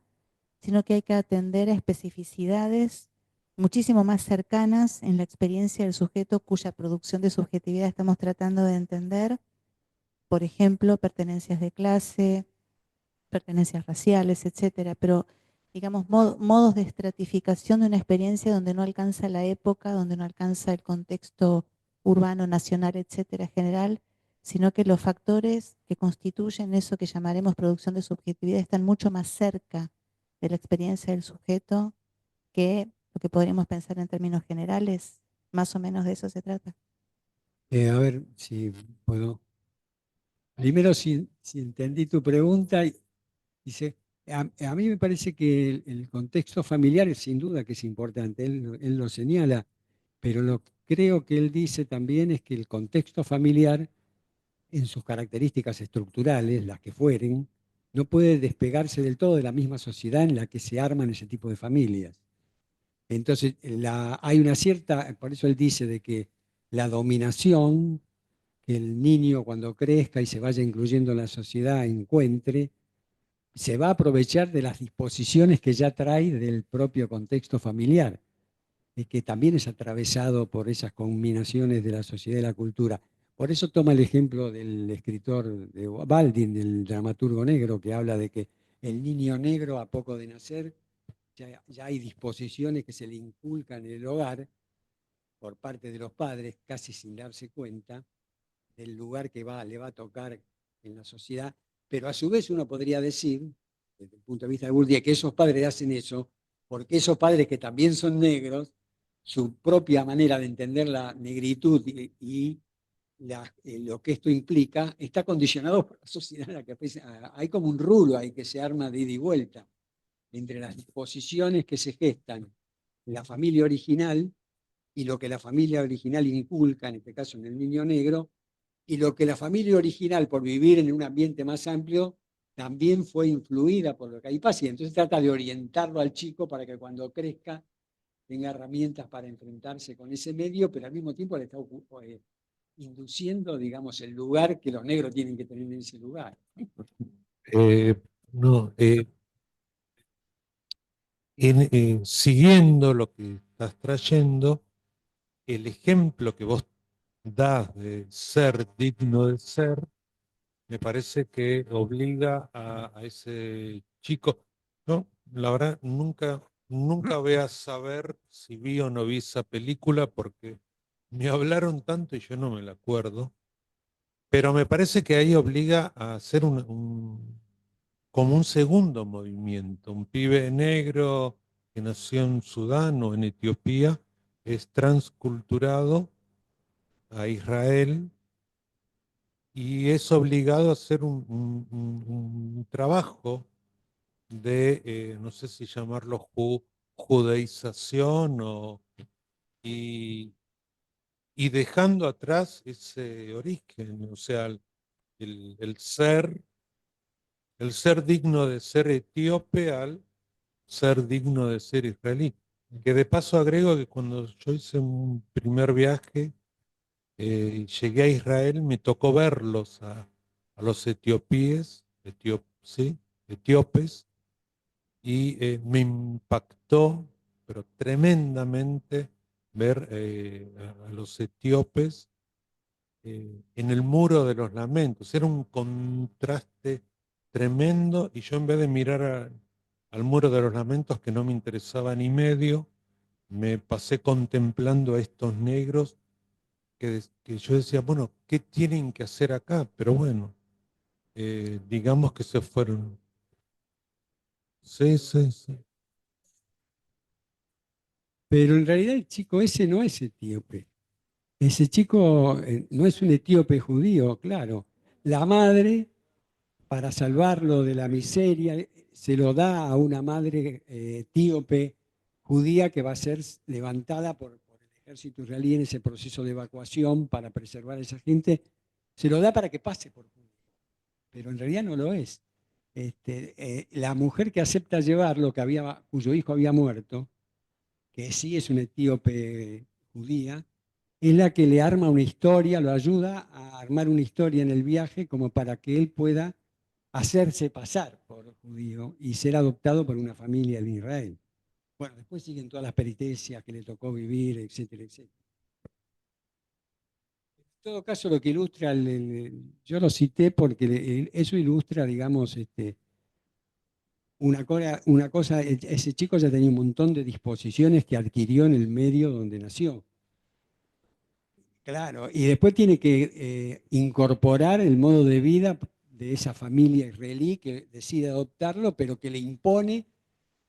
sino que hay que atender a especificidades muchísimo más cercanas en la experiencia del sujeto cuya producción de subjetividad estamos tratando de entender, por ejemplo, pertenencias de clase, pertenencias raciales, etcétera, pero digamos modos de estratificación de una experiencia donde no alcanza la época, donde no alcanza el contexto urbano, nacional, etcétera, general, sino que los factores que constituyen eso que llamaremos producción de subjetividad están mucho más cerca de la experiencia del sujeto que lo que podríamos pensar en términos generales. Más o menos de eso se trata. A ver si puedo. Primero, si entendí tu pregunta, dice, a mí me parece que el contexto familiar es sin duda que es importante, él lo señala, pero lo que creo que él dice también es que el contexto familiar, en sus características estructurales, las que fueren, no puede despegarse del todo de la misma sociedad en la que se arman ese tipo de familias. Entonces, hay una cierta, por eso él dice de que la dominación que el niño cuando crezca y se vaya incluyendo en la sociedad encuentre, se va a aprovechar de las disposiciones que ya trae del propio contexto familiar, y que también es atravesado por esas combinaciones de la sociedad y la cultura. Por eso toma el ejemplo del escritor de Baldwin, del dramaturgo negro, que habla de que el niño negro a poco de nacer ya hay disposiciones que se le inculcan en el hogar por parte de los padres, casi sin darse cuenta del lugar que le va a tocar en la sociedad, pero a su vez uno podría decir, desde el punto de vista de Bourdieu, que esos padres hacen eso porque esos padres que también son negros, su propia manera de entender la negritud y lo que esto implica, está condicionado por la sociedad en la que hay como un rulo ahí que se arma de ida y vuelta entre las disposiciones que se gestan en la familia original y lo que la familia original inculca, en este caso en el niño negro, y lo que la familia original, por vivir en un ambiente más amplio, también fue influida por lo que ahí pasa. Y entonces trata de orientarlo al chico para que cuando crezca tenga herramientas para enfrentarse con ese medio, pero al mismo tiempo le está induciendo, digamos, el lugar que los negros tienen que tener en ese lugar. No, siguiendo lo que estás trayendo, el ejemplo que vos das de ser digno de ser, me parece que obliga a ese chico. No, la verdad, nunca voy a saber si vi o no vi esa película porque me hablaron tanto y yo no me la acuerdo. Pero me parece que ahí obliga a hacer como un segundo movimiento. Un pibe negro que nació en Sudán o en Etiopía es transculturado a Israel y es obligado a hacer un trabajo de, no sé si llamarlo judaización y dejando atrás ese origen, o sea, el, el ser, el ser digno de ser etíope al ser digno de ser israelí. Que de paso agrego que cuando yo hice un primer viaje, llegué a Israel, me tocó verlos a los sí, etíopes, y me impactó, pero tremendamente, ver a los etíopes en el muro de los lamentos. Era un contraste tremendo y yo en vez de mirar al muro de los lamentos, que no me interesaba ni medio, me pasé contemplando a estos negros que yo decía, bueno, ¿qué tienen que hacer acá? Pero bueno, digamos que se fueron. Sí, sí, sí. Pero en realidad el chico ese no es etíope. Ese chico no es un etíope judío, claro. La madre, para salvarlo de la miseria, se lo da a una madre etíope judía que va a ser levantada por el ejército israelí en ese proceso de evacuación para preservar a esa gente. Se lo da para que pase por judío, pero en realidad no lo es. La mujer que acepta llevarlo, cuyo hijo había muerto, que sí es una etíope judía, es la que le arma una historia, lo ayuda a armar una historia en el viaje como para que él pueda hacerse pasar por judío y ser adoptado por una familia en Israel. Bueno, después siguen todas las peripecias que le tocó vivir, etcétera, etcétera. En todo caso, lo que ilustra, yo lo cité porque eso ilustra, digamos, una cosa, ese chico ya tenía un montón de disposiciones que adquirió en el medio donde nació. Claro, y después tiene que incorporar el modo de vida de esa familia israelí que decide adoptarlo, pero que le impone.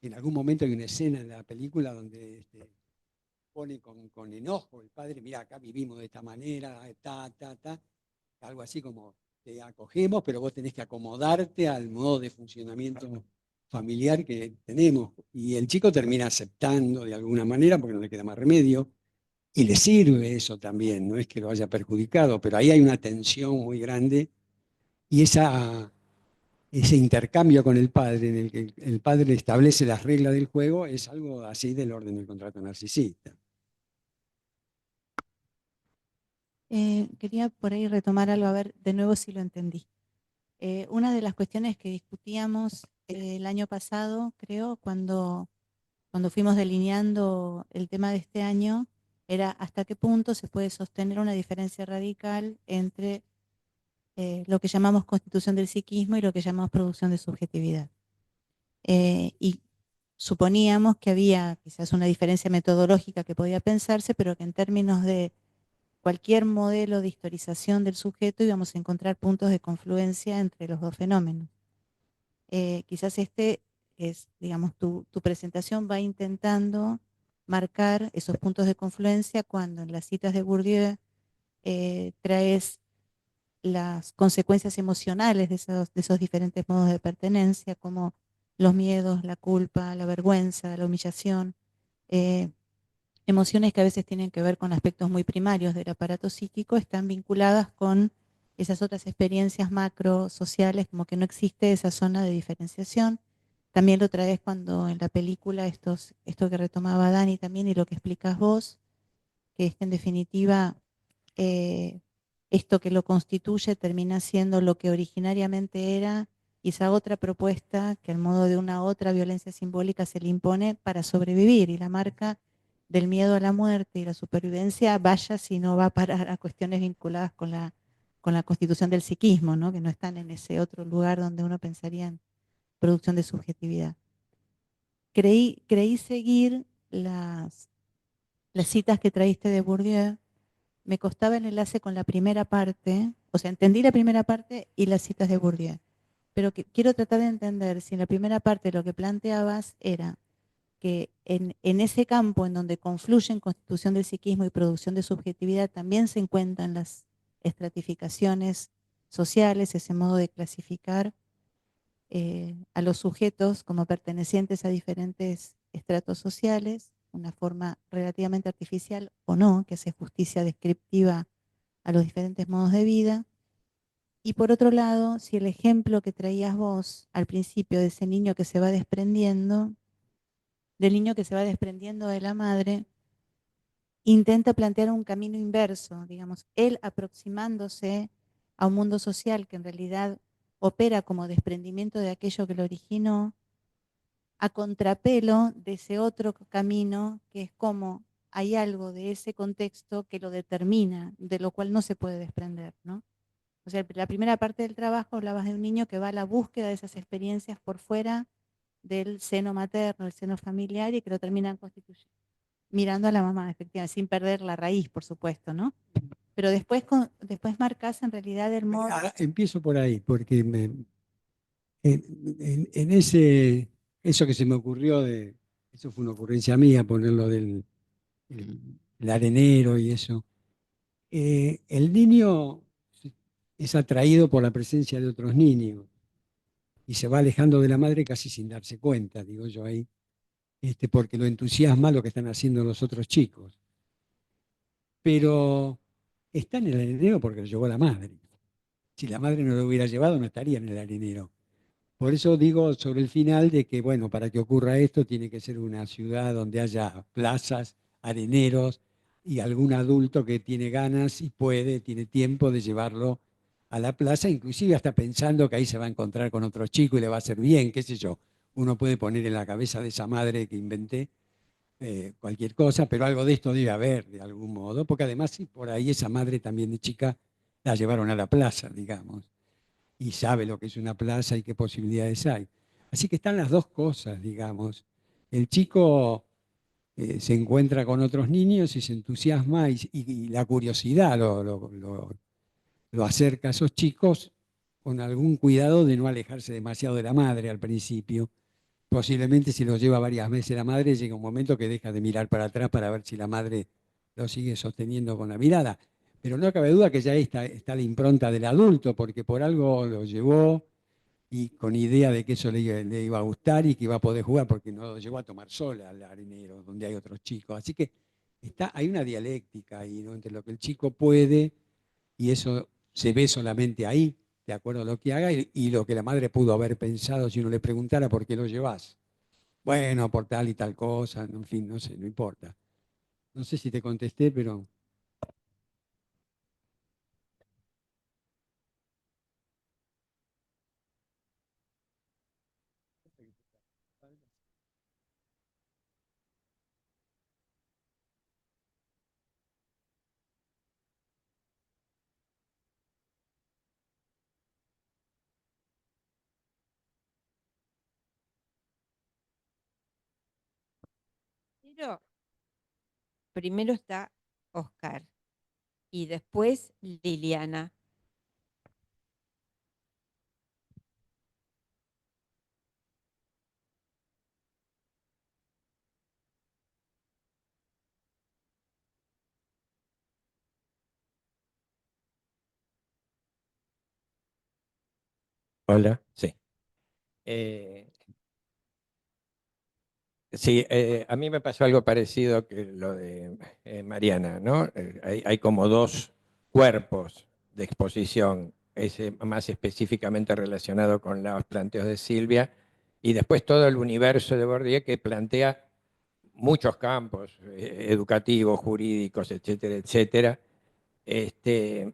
En algún momento hay una escena en la película donde pone con enojo el padre, mira, acá vivimos de esta manera, algo así como te acogemos, pero vos tenés que acomodarte al modo de funcionamiento familiar que tenemos. Y el chico termina aceptando de alguna manera porque no le queda más remedio. Y le sirve eso también, no es que lo haya perjudicado, pero ahí hay una tensión muy grande y ese intercambio con el padre, en el que el padre establece las reglas del juego, es algo así del orden del contrato narcisista. Quería por ahí retomar algo, a ver de nuevo si lo entendí. Una de las cuestiones que discutíamos el año pasado, creo, cuando fuimos delineando el tema de este año, era hasta qué punto se puede sostener una diferencia radical entre lo que llamamos constitución del psiquismo y lo que llamamos producción de subjetividad. Y suponíamos que había quizás una diferencia metodológica que podía pensarse, pero que en términos de cualquier modelo de historización del sujeto íbamos a encontrar puntos de confluencia entre los dos fenómenos. Quizás digamos, tu presentación va intentando marcar esos puntos de confluencia cuando en las citas de Bourdieu traes las consecuencias emocionales de esos diferentes modos de pertenencia, como los miedos, la culpa, la vergüenza, la humillación, eh, emociones que a veces tienen que ver con aspectos muy primarios del aparato psíquico, están vinculadas con esas otras experiencias macro sociales, como que no existe esa zona de diferenciación. También lo traes cuando en la película, esto que retomaba Dani también y lo que explicas vos, que es que en definitiva eh, esto que lo constituye termina siendo lo que originariamente era, y esa otra propuesta que al modo de una otra violencia simbólica se le impone para sobrevivir, y la marca del miedo a la muerte y la supervivencia, vaya si no va a parar a cuestiones vinculadas con la constitución del psiquismo, ¿no? Que no están en ese otro lugar donde uno pensaría en producción de subjetividad. Creí seguir las citas que traíste de Bourdieu. Me costaba el enlace con la primera parte, o sea, entendí la primera parte y las citas de Bourdieu, pero quiero tratar de entender si en la primera parte lo que planteabas era que en ese campo en donde confluyen constitución del psiquismo y producción de subjetividad también se encuentran las estratificaciones sociales, ese modo de clasificar a los sujetos como pertenecientes a diferentes estratos sociales, una forma relativamente artificial o no, que hace justicia descriptiva a los diferentes modos de vida. Y por otro lado, si el ejemplo que traías vos al principio de ese niño que se va desprendiendo, del niño que se va desprendiendo de la madre, intenta plantear un camino inverso, digamos, él aproximándose a un mundo social que en realidad opera como desprendimiento de aquello que lo originó, a contrapelo de ese otro camino que es como hay algo de ese contexto que lo determina, de lo cual no se puede desprender, ¿no? O sea, la primera parte del trabajo hablabas de un niño que va a la búsqueda de esas experiencias por fuera del seno materno, del seno familiar, y que lo terminan constituyendo, mirando a la mamá, efectivamente, sin perder la raíz, por supuesto, ¿no? Pero después marcas en realidad el modo... Empiezo por ahí, porque en eso que se me ocurrió, eso fue una ocurrencia mía, ponerlo el arenero y eso. El niño es atraído por la presencia de otros niños y se va alejando de la madre casi sin darse cuenta, digo yo ahí, porque lo entusiasma lo que están haciendo los otros chicos. Pero está en el arenero porque lo llevó la madre. Si la madre no lo hubiera llevado, no estaría en el arenero. Por eso digo sobre el final de que, bueno, para que ocurra esto tiene que ser una ciudad donde haya plazas, areneros y algún adulto que tiene ganas y puede, tiene tiempo de llevarlo a la plaza, inclusive hasta pensando que ahí se va a encontrar con otro chico y le va a hacer bien, qué sé yo. Uno puede poner en la cabeza de esa madre que inventé cualquier cosa, pero algo de esto debe haber de algún modo, porque además sí, por ahí esa madre también de chica la llevaron a la plaza, digamos, y sabe lo que es una plaza y qué posibilidades hay. Así que están las dos cosas, digamos. El chico se encuentra con otros niños y se entusiasma y la curiosidad lo acerca a esos chicos con algún cuidado de no alejarse demasiado de la madre al principio. Posiblemente si lo lleva varias veces la madre, llega un momento que deja de mirar para atrás para ver si la madre lo sigue sosteniendo con la mirada. Pero no cabe duda que ya está la impronta del adulto, porque por algo lo llevó y con idea de que eso le iba a gustar y que iba a poder jugar, porque no lo llevó a tomar sola al arenero, donde hay otros chicos. Así que hay una dialéctica ahí, ¿no? Entre lo que el chico puede, y eso se ve solamente ahí, de acuerdo a lo que haga, y lo que la madre pudo haber pensado si uno le preguntara por qué lo llevas. Bueno, por tal y tal cosa, en fin, no sé, no importa. No sé si te contesté, pero Pero primero está Oscar y después Liliana. Hola, sí. Eh, sí, a mí me pasó algo parecido que lo de Mariana, ¿no? Hay como dos cuerpos de exposición, ese más específicamente relacionado con los planteos de Silvia, y después todo el universo de Bourdieu que plantea muchos campos, educativos, jurídicos, etcétera, etcétera. Este,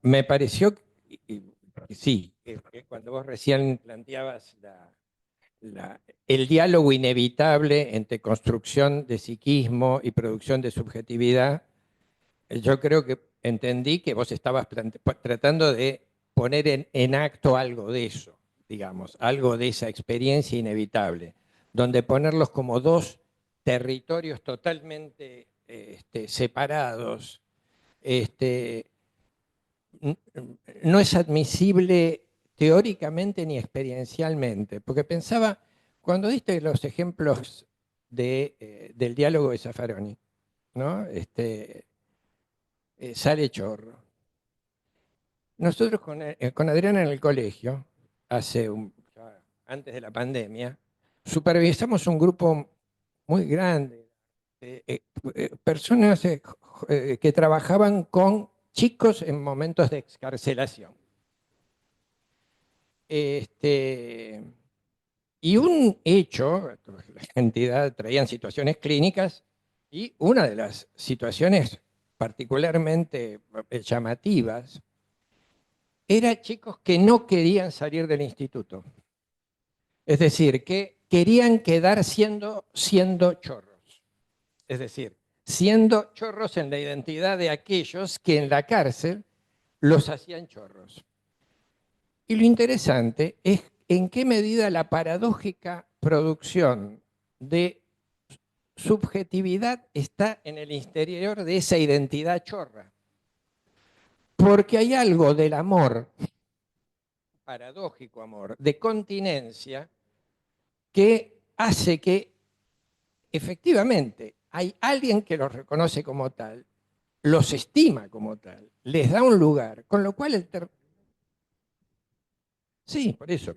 Me pareció, que sí, que cuando vos recién planteabas el diálogo inevitable entre construcción de psiquismo y producción de subjetividad, yo creo que entendí que vos estabas tratando de poner en acto algo de eso, digamos, algo de esa experiencia inevitable, donde ponerlos como dos territorios totalmente separados, este, no es admisible teóricamente ni experiencialmente, porque pensaba, cuando diste los ejemplos del diálogo de Zaffaroni, ¿no? Sale chorro. Nosotros con Adriana en el colegio, antes de la pandemia, supervisamos un grupo muy grande, personas que trabajaban con chicos en momentos de excarcelación. Y un hecho, la entidad traían situaciones clínicas y una de las situaciones particularmente llamativas era chicos que no querían salir del instituto. Es decir, que querían quedar siendo chorros. Es decir, siendo chorros en la identidad de aquellos que en la cárcel los hacían chorros. Y lo interesante es en qué medida la paradójica producción de subjetividad está en el interior de esa identidad chorra. Porque hay algo del amor, paradójico amor, de continencia, que hace que efectivamente hay alguien que los reconoce como tal, los estima como tal, les da un lugar, con lo cual sí, por eso.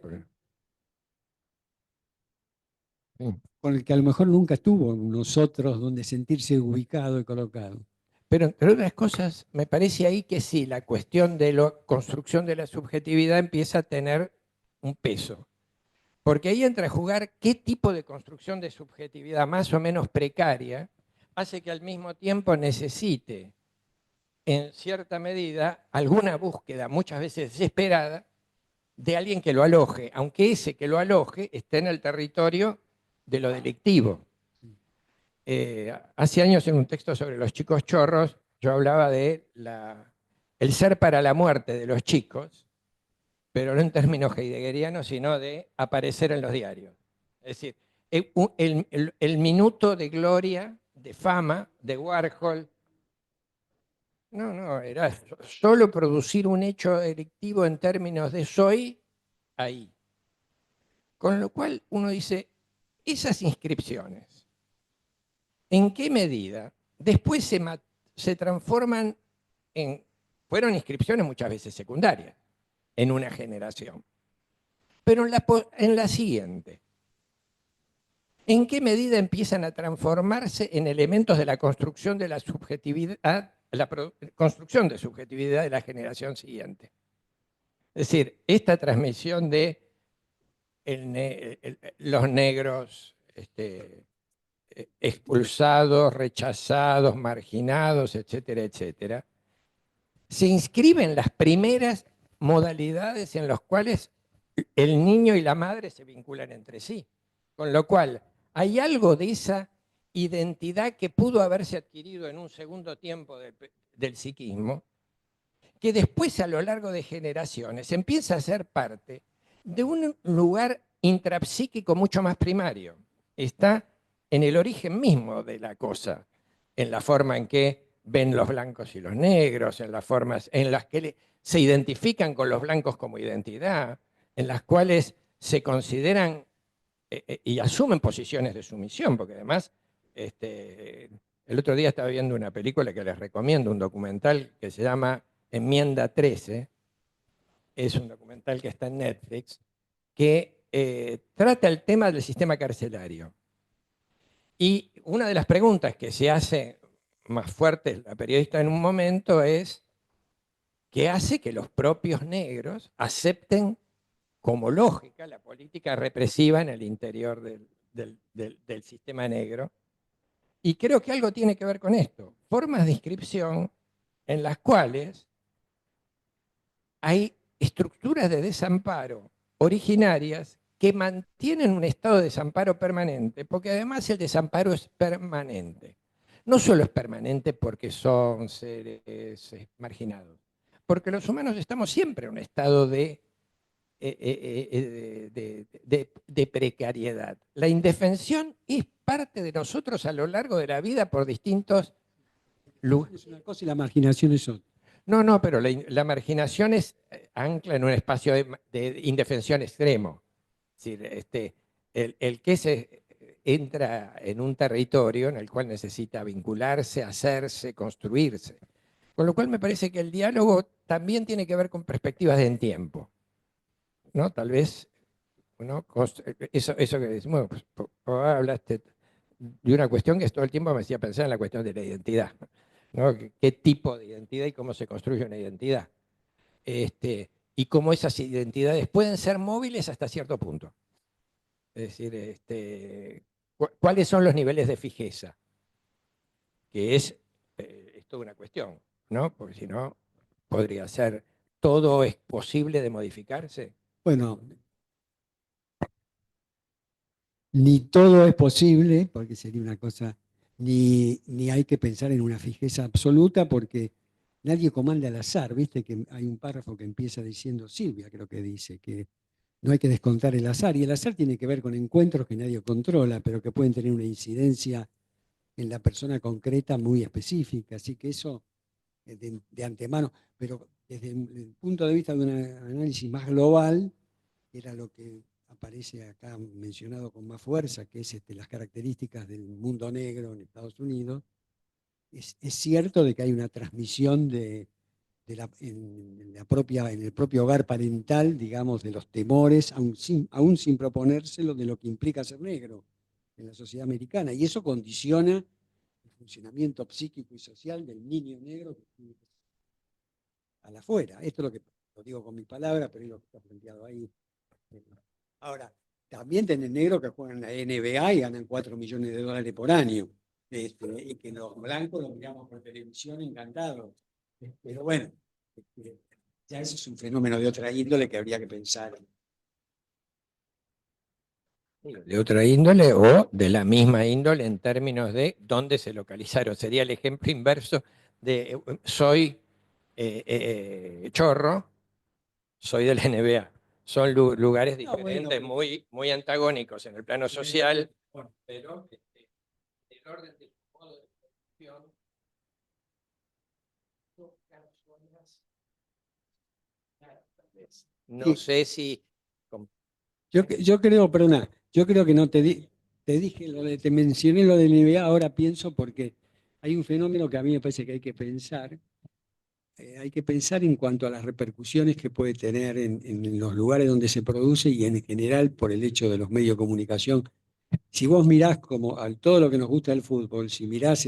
Sí. con el que a lo mejor nunca estuvo nosotros donde sentirse ubicado y colocado. Pero entre otras cosas, me parece ahí que sí, la cuestión de la construcción de la subjetividad empieza a tener un peso. Porque ahí entra a jugar qué tipo de construcción de subjetividad más o menos precaria hace que al mismo tiempo necesite, en cierta medida, alguna búsqueda, muchas veces desesperada, de alguien que lo aloje, aunque ese que lo aloje esté en el territorio de lo delictivo. Hace años en un texto sobre los chicos chorros, yo hablaba de el ser para la muerte de los chicos, pero no en términos heideggerianos, sino de aparecer en los diarios. Es decir, el minuto de gloria, de fama, de Warhol, no, era solo producir un hecho delictivo en términos de soy ahí. Con lo cual uno dice, esas inscripciones, ¿en qué medida después se transforman fueron inscripciones muchas veces secundarias en una generación? Pero en la siguiente, ¿en qué medida empiezan a transformarse en elementos de la construcción de la subjetividad, construcción de subjetividad de la generación siguiente? Es decir, esta transmisión de los negros expulsados, rechazados, marginados, etcétera, etcétera, se inscriben las primeras modalidades en las cuales el niño y la madre se vinculan entre sí. Con lo cual, hay algo de esa identidad que pudo haberse adquirido en un segundo tiempo del psiquismo, que después a lo largo de generaciones empieza a ser parte de un lugar intrapsíquico mucho más primario. Está en el origen mismo de la cosa, en la forma en que ven los blancos y los negros, en las formas en las que se identifican con los blancos como identidad, en las cuales se consideran y asumen posiciones de sumisión, porque además el otro día estaba viendo una película que les recomiendo, un documental que se llama Enmienda 13, es un documental que está en Netflix, que trata el tema del sistema carcelario. Y una de las preguntas que se hace más fuerte la periodista en un momento es ¿qué hace que los propios negros acepten como lógica la política represiva en el interior del sistema negro? Y creo que algo tiene que ver con esto. Formas de inscripción en las cuales hay estructuras de desamparo originarias que mantienen un estado de desamparo permanente, porque además el desamparo es permanente. No solo es permanente porque son seres marginados, porque los humanos estamos siempre en un estado de precariedad. La indefensión es parte de nosotros a lo largo de la vida por distintos lugares. Es una cosa y la marginación es otra. No, pero la marginación es ancla en un espacio de indefensión extremo. Es decir, el que se entra en un territorio en el cual necesita vincularse, hacerse, construirse. Con lo cual me parece que el diálogo también tiene que ver con perspectivas en tiempo, ¿no? Tal vez, ¿no? Eso que decimos, pues, hablaste de una cuestión que todo el tiempo me hacía pensar en la cuestión de la identidad, ¿no? ¿Qué tipo de identidad y cómo se construye una identidad? Y cómo esas identidades pueden ser móviles hasta cierto punto. Es decir, ¿cuáles son los niveles de fijeza? Que es toda una cuestión, ¿no? Porque si no, podría ser, ¿todo es posible de modificarse? Bueno, ni todo es posible, porque sería una cosa, ni hay que pensar en una fijeza absoluta, porque nadie comanda al azar. Viste que hay un párrafo que empieza diciendo, Silvia creo que dice, que no hay que descontar el azar, y el azar tiene que ver con encuentros que nadie controla, pero que pueden tener una incidencia en la persona concreta muy específica, así que eso de antemano, pero desde el punto de vista de un análisis más global, era lo que aparece acá mencionado con más fuerza, que es las características del mundo negro en Estados Unidos. Es cierto de que hay una transmisión en el propio hogar parental, digamos, de los temores, aún sin proponérselo, de lo que implica ser negro en la sociedad americana. Y eso condiciona funcionamiento psíquico y social del niño negro que tiene que ser a la afuera. Esto es lo que lo digo con mis palabras, pero es lo que está planteado ahí. Ahora, también tenés negros que juegan en la NBA y ganan 4 millones de dólares por año. Y que los blancos los miramos por televisión encantados. Pero bueno, ya eso es un fenómeno de otra índole que habría que pensar. De otra índole o de la misma índole en términos de dónde se localizaron. Sería el ejemplo inverso de soy chorro, soy del NBA. Son lugares No, diferentes, bueno, muy antagónicos en el plano social, pero el orden del modo de producción no Sí. sé si Yo creo, perdona, yo creo que no te dije te mencioné lo del NBA, ahora pienso porque hay un fenómeno que a mí me parece que hay que pensar. Hay que pensar en cuanto a las repercusiones que puede tener en los lugares donde se produce y en general por el hecho de los medios de comunicación. Si vos mirás como a todo lo que nos gusta del fútbol, si mirás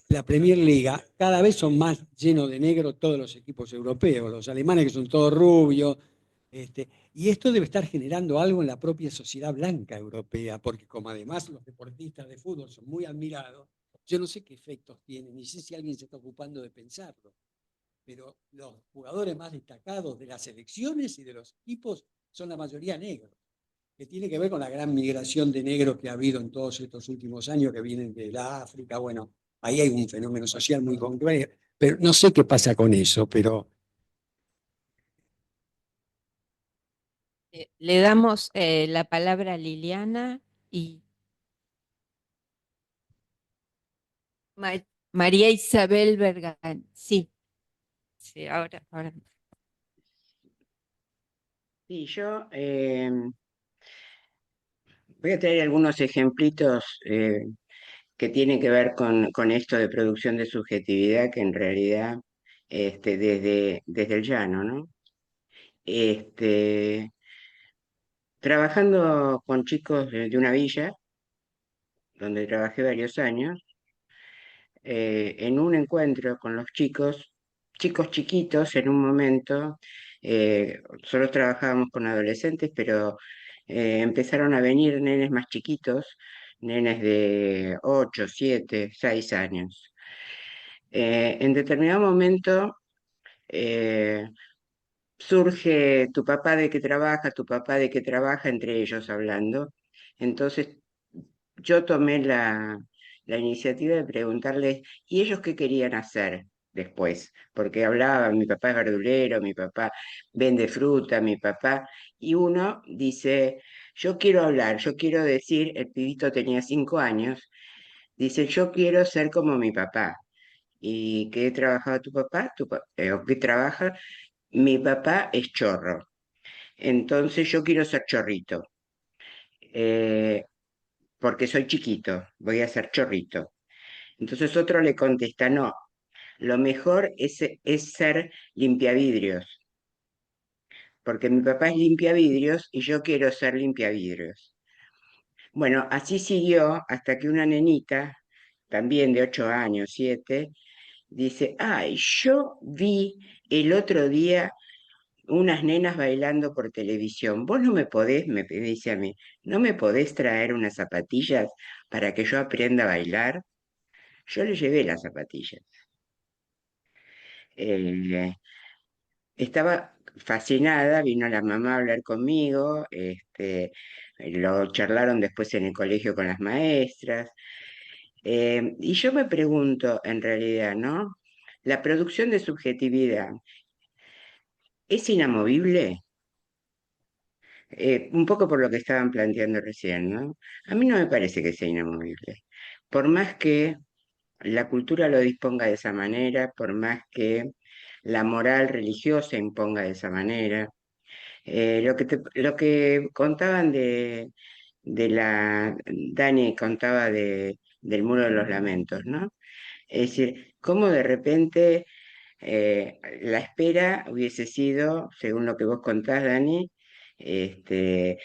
la Premier League, cada vez son más llenos de negro todos los equipos europeos, los alemanes que son todos rubios, y esto debe estar generando algo en la propia sociedad blanca europea, porque como además los deportistas de fútbol son muy admirados, yo no sé qué efectos tienen, ni sé si alguien se está ocupando de pensarlo, pero los jugadores más destacados de las selecciones y de los equipos son la mayoría negros, que tiene que ver con la gran migración de negros que ha habido en todos estos últimos años que vienen de la África. Bueno, ahí hay un fenómeno social muy concreto, pero no sé qué pasa con eso, pero Le damos la palabra a Liliana y María Isabel Bergán. Sí, sí, ahora. Sí, yo voy a traer algunos ejemplitos que tienen que ver con esto de producción de subjetividad, que en realidad desde el llano, ¿no? Este, trabajando con chicos de una villa, donde trabajé varios años, en un encuentro con los chicos chiquitos, en un momento, solo trabajábamos con adolescentes, pero empezaron a venir nenes más chiquitos, nenes de 8, 7, 6 años. En determinado momento eh, surge tu papá de qué trabaja, entre ellos hablando. Entonces yo tomé la iniciativa de preguntarles, ¿y ellos qué querían hacer después? Porque hablaban, mi papá es verdulero, mi papá vende fruta, mi papá, y uno dice, yo quiero hablar, yo quiero decir, el pibito tenía 5 años, dice, yo quiero ser como mi papá. ¿Y qué trabajaba tu papá? ¿O qué trabaja? Mi papá es chorro, entonces yo quiero ser chorrito. Eh, Porque soy chiquito, voy a ser chorrito. Entonces otro le contesta, no, lo mejor es ser limpiavidrios, porque mi papá es limpiavidrios y yo quiero ser limpiavidrios. Bueno, así siguió hasta que una nenita, también de 8 años, 7, dice, ay, yo vi el otro día unas nenas bailando por televisión. Vos no me podés, me dice a mí, no me podés traer unas zapatillas para que yo aprenda a bailar. Yo le llevé las zapatillas. Eh, Estaba fascinada, vino la mamá a hablar conmigo, lo charlaron después en el colegio con las maestras. Y yo me pregunto, en realidad, ¿no? ¿La producción de subjetividad es inamovible? Un poco por lo que estaban planteando recién, ¿no? A mí no me parece que sea inamovible. Por más que la cultura lo disponga de esa manera, por más que la moral religiosa imponga de esa manera. Lo que contaban Dani contaba del Muro de los Lamentos, ¿no? Es decir, cómo de repente la espera hubiese sido, según lo que vos contás, Dani, que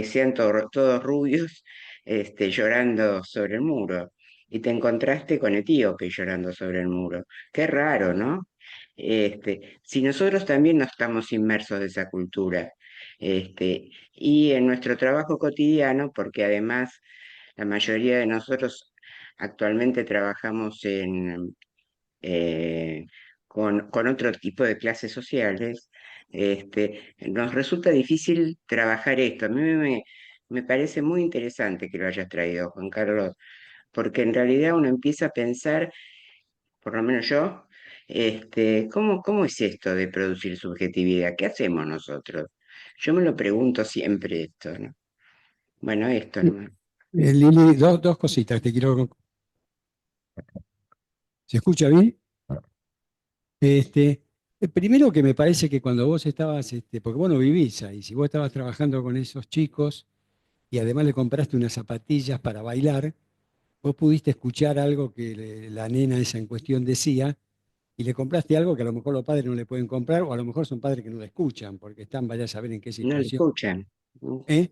sean todos rubios llorando sobre el muro. y te encontraste con Etíope llorando sobre el muro. Qué raro, ¿no? Si nosotros también no estamos inmersos de esa cultura, y en nuestro trabajo cotidiano, porque además la mayoría de nosotros actualmente trabajamos eh, con otro tipo de clases sociales, nos resulta difícil trabajar esto. A mí me parece muy interesante que lo hayas traído, Juan Carlos, porque en realidad uno empieza a pensar, por lo menos yo, ¿cómo es esto de producir subjetividad? ¿Qué hacemos nosotros? Yo me lo pregunto siempre esto, ¿no? Bueno, esto nomás. Lili, dos cositas te quiero. ¿Se escucha bien? Primero que me parece que cuando vos estabas, porque vos no vivís ahí, si vos estabas trabajando con esos chicos y además le compraste unas zapatillas para bailar, vos pudiste escuchar algo que la nena esa en cuestión decía y le compraste algo que a lo mejor los padres no le pueden comprar o a lo mejor son padres que no la escuchan porque están, vaya a saber en qué No le situación. escuchan. ¿Eh?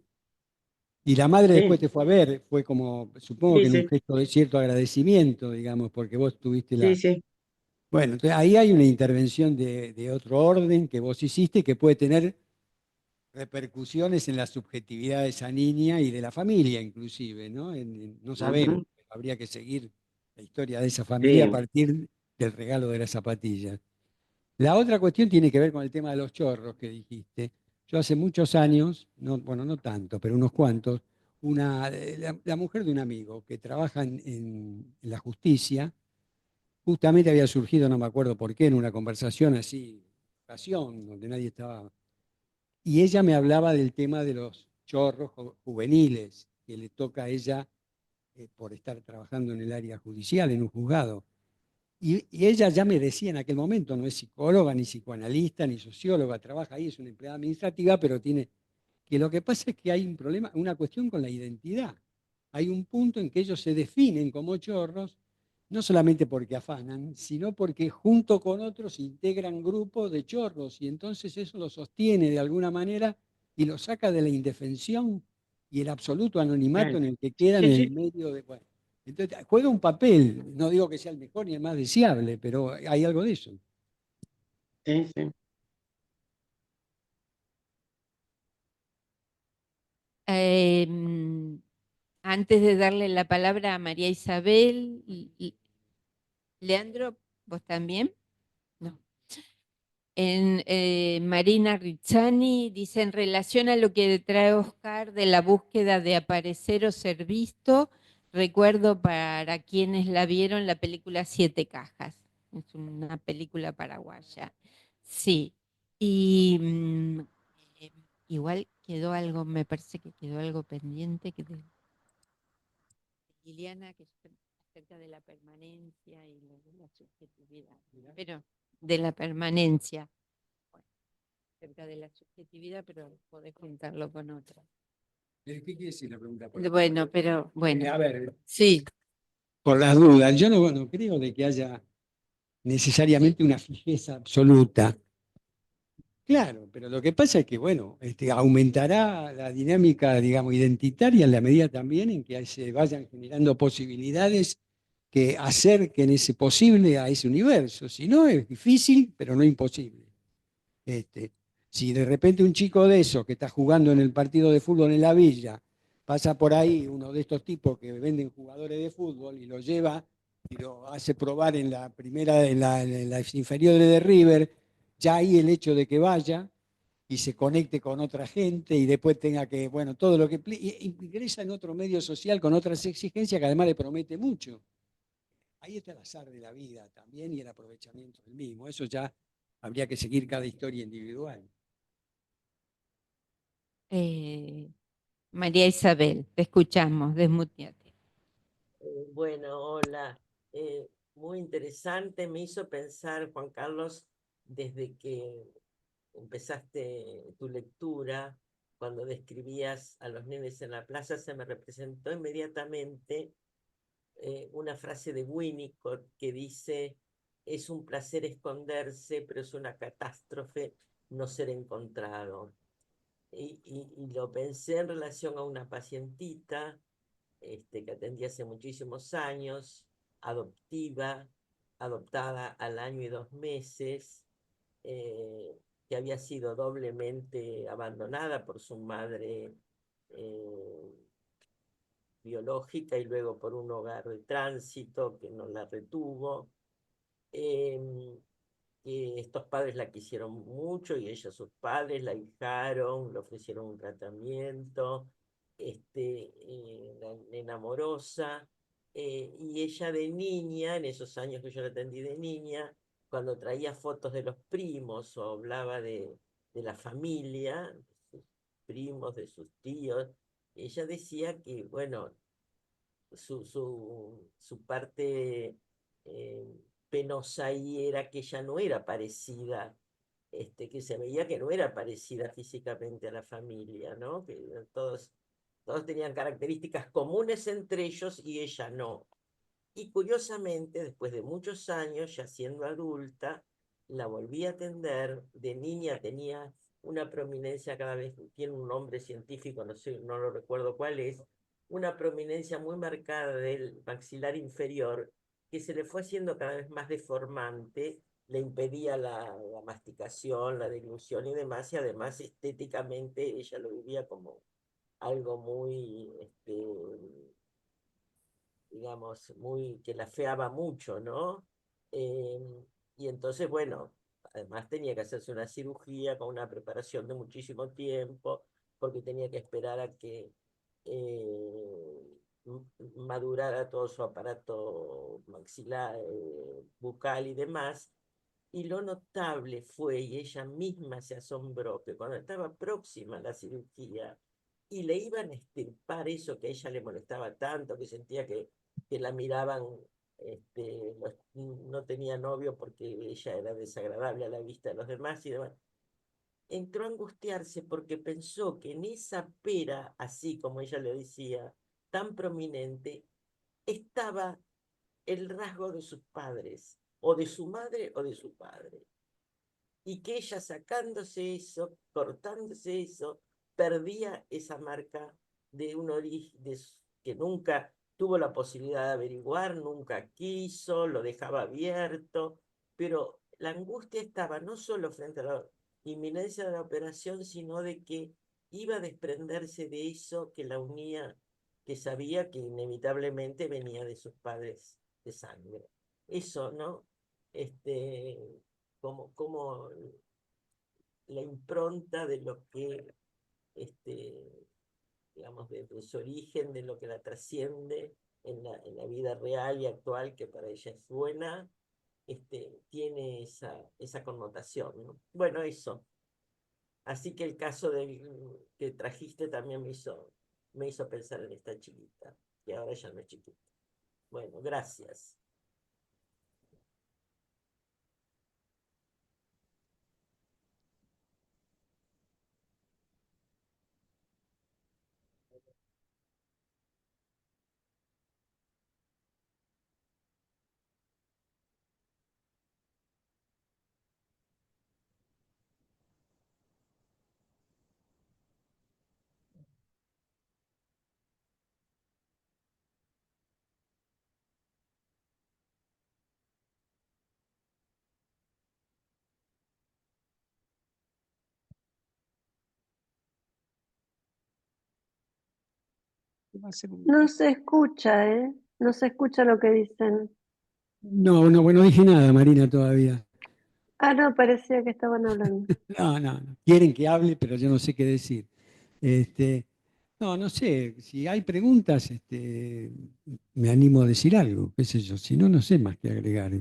Y la madre después Sí, te fue a ver, fue como, supongo sí, que en un sí, gesto de cierto agradecimiento, digamos, porque vos tuviste sí, la. sí, Bueno, entonces ahí hay una intervención de otro orden que vos hiciste que puede tener repercusiones en la subjetividad de esa niña y de la familia inclusive, ¿no? No sabemos, ujú, habría que seguir la historia de esa familia a sí, partir del regalo de las zapatillas. La otra cuestión tiene que ver con el tema de los chorros que dijiste. Yo hace muchos años, no, bueno, no tanto, pero unos cuantos, la mujer de un amigo que trabaja en la justicia, justamente había surgido, no me acuerdo por qué, en una conversación así, ocasión, donde nadie estaba. Y ella me hablaba del tema de los chorros juveniles que le toca a ella por estar trabajando en el área judicial, en un juzgado. Y ella ya me decía en aquel momento, no es psicóloga, ni psicoanalista, ni socióloga, trabaja ahí, es una empleada administrativa, pero tiene que lo que pasa es que hay un problema, una cuestión con la identidad. Hay un punto en que ellos se definen como chorros, no solamente porque afanan, sino porque junto con otros integran grupos de chorros y entonces eso los sostiene de alguna manera y los saca de la indefensión y el absoluto anonimato claro, en el que quedan sí, en sí, el medio de. Bueno, entonces juega un papel, no digo que sea el mejor ni el más deseable, pero hay algo de eso. sí, sí. Em, Antes de darle la palabra a María Isabel, Leandro, ¿vos también? No. Marina Rizzani dice, en relación a lo que trae Oscar de la búsqueda de aparecer o ser visto, recuerdo para quienes la vieron la película Siete Cajas. Es una película paraguaya. Sí. Y eh, igual quedó algo, me parece que quedó algo pendiente que de Liliana, que es acerca de la permanencia y de la subjetividad. Pero de la permanencia acerca de la subjetividad, pero podés juntarlo con otra. ¿Qué quiere decir la pregunta? Bueno, pero bueno, A ver, sí, por las dudas, yo no creo de que haya necesariamente una fijeza absoluta. Claro, pero lo que pasa es que, bueno, aumentará la dinámica, digamos, identitaria en la medida también en que se vayan generando posibilidades que acerquen ese posible a ese universo. Si no, es difícil, pero no imposible. Este, si de repente un chico de esos que está jugando en el partido de fútbol en la villa, pasa por ahí uno de estos tipos que venden jugadores de fútbol y lo lleva y lo hace probar en la primera, en las inferiores de River, ya ahí el hecho de que vaya y se conecte con otra gente y después tenga que, bueno, todo lo que ingresa en otro medio social con otras exigencias que además le promete mucho. Ahí está el azar de la vida también y el aprovechamiento del mismo. Eso ya habría que seguir cada historia individual. María Isabel, te escuchamos, desmuteate. Bueno, hola. Muy interesante. Me hizo pensar, Juan Carlos, desde que empezaste tu lectura, cuando describías a los nenes en la plaza, se me representó inmediatamente una frase de Winnicott que dice, es un placer esconderse, pero es una catástrofe no ser encontrado. Y lo pensé en relación a una pacientita que atendí hace muchísimos años, adoptada al año y 2 meses, que había sido doblemente abandonada por su madre eh, biológica y luego por un hogar de tránsito que no la retuvo. Que estos padres la quisieron mucho y ella, sus padres, la hijaron, le ofrecieron un tratamiento, la nena amorosa, y ella de niña, en esos años que yo la atendí de niña, cuando traía fotos de los primos o hablaba de la familia, de sus primos, de sus tíos, ella decía que, bueno, su parte penosa ahí era que ella no era parecida, que se veía que no era parecida físicamente a la familia, ¿no? Que todos tenían características comunes entre ellos y ella no. Y curiosamente, después de muchos años, ya siendo adulta, la volví a atender. De niña tenía una prominencia, cada vez tiene un nombre científico, no sé, no lo recuerdo cuál es, una prominencia muy marcada del maxilar inferior que se le fue haciendo cada vez más deformante, le impedía la masticación, la deglución y demás, y además estéticamente ella lo vivía como algo muy, digamos, muy, que la feaba mucho, ¿no? Y entonces, bueno, además tenía que hacerse una cirugía con una preparación de muchísimo tiempo, porque tenía que esperar a que madurara todo su aparato maxilar, bucal y demás. Y lo notable fue, y ella misma se asombró, que cuando estaba próxima a la cirugía y le iban a extirpar eso que a ella le molestaba tanto, que sentía que la miraban, no tenía novio porque ella era desagradable a la vista de los demás y demás, entró a angustiarse porque pensó que en esa pera, así como ella le decía, tan prominente, estaba el rasgo de sus padres, o de su madre o de su padre, y que ella sacándose eso, cortándose eso, perdía esa marca de un origen que nunca tuvo la posibilidad de averiguar, nunca quiso, lo dejaba abierto, pero la angustia estaba no solo frente a la inminencia de la operación, sino de que iba a desprenderse de eso que la unía, que sabía que inevitablemente venía de sus padres de sangre. Eso, ¿no? Como la impronta de lo que, digamos, de su origen, de lo que la trasciende en la vida real y actual, que para ella es buena, tiene esa connotación, ¿no? Bueno, eso. Así que el caso que trajiste también me hizo pensar en esta chiquita, que ahora ya no es chiquita. Bueno, gracias. No se escucha, ¿eh? No se escucha lo que dicen. No, no, bueno, no dije nada, Marina, todavía. Ah, no, parecía que estaban hablando. No, no, no. Quieren que hable, pero yo no sé qué decir. Este, no, no sé. Si hay preguntas, me animo a decir algo, qué sé yo. Si no, no sé más qué agregar.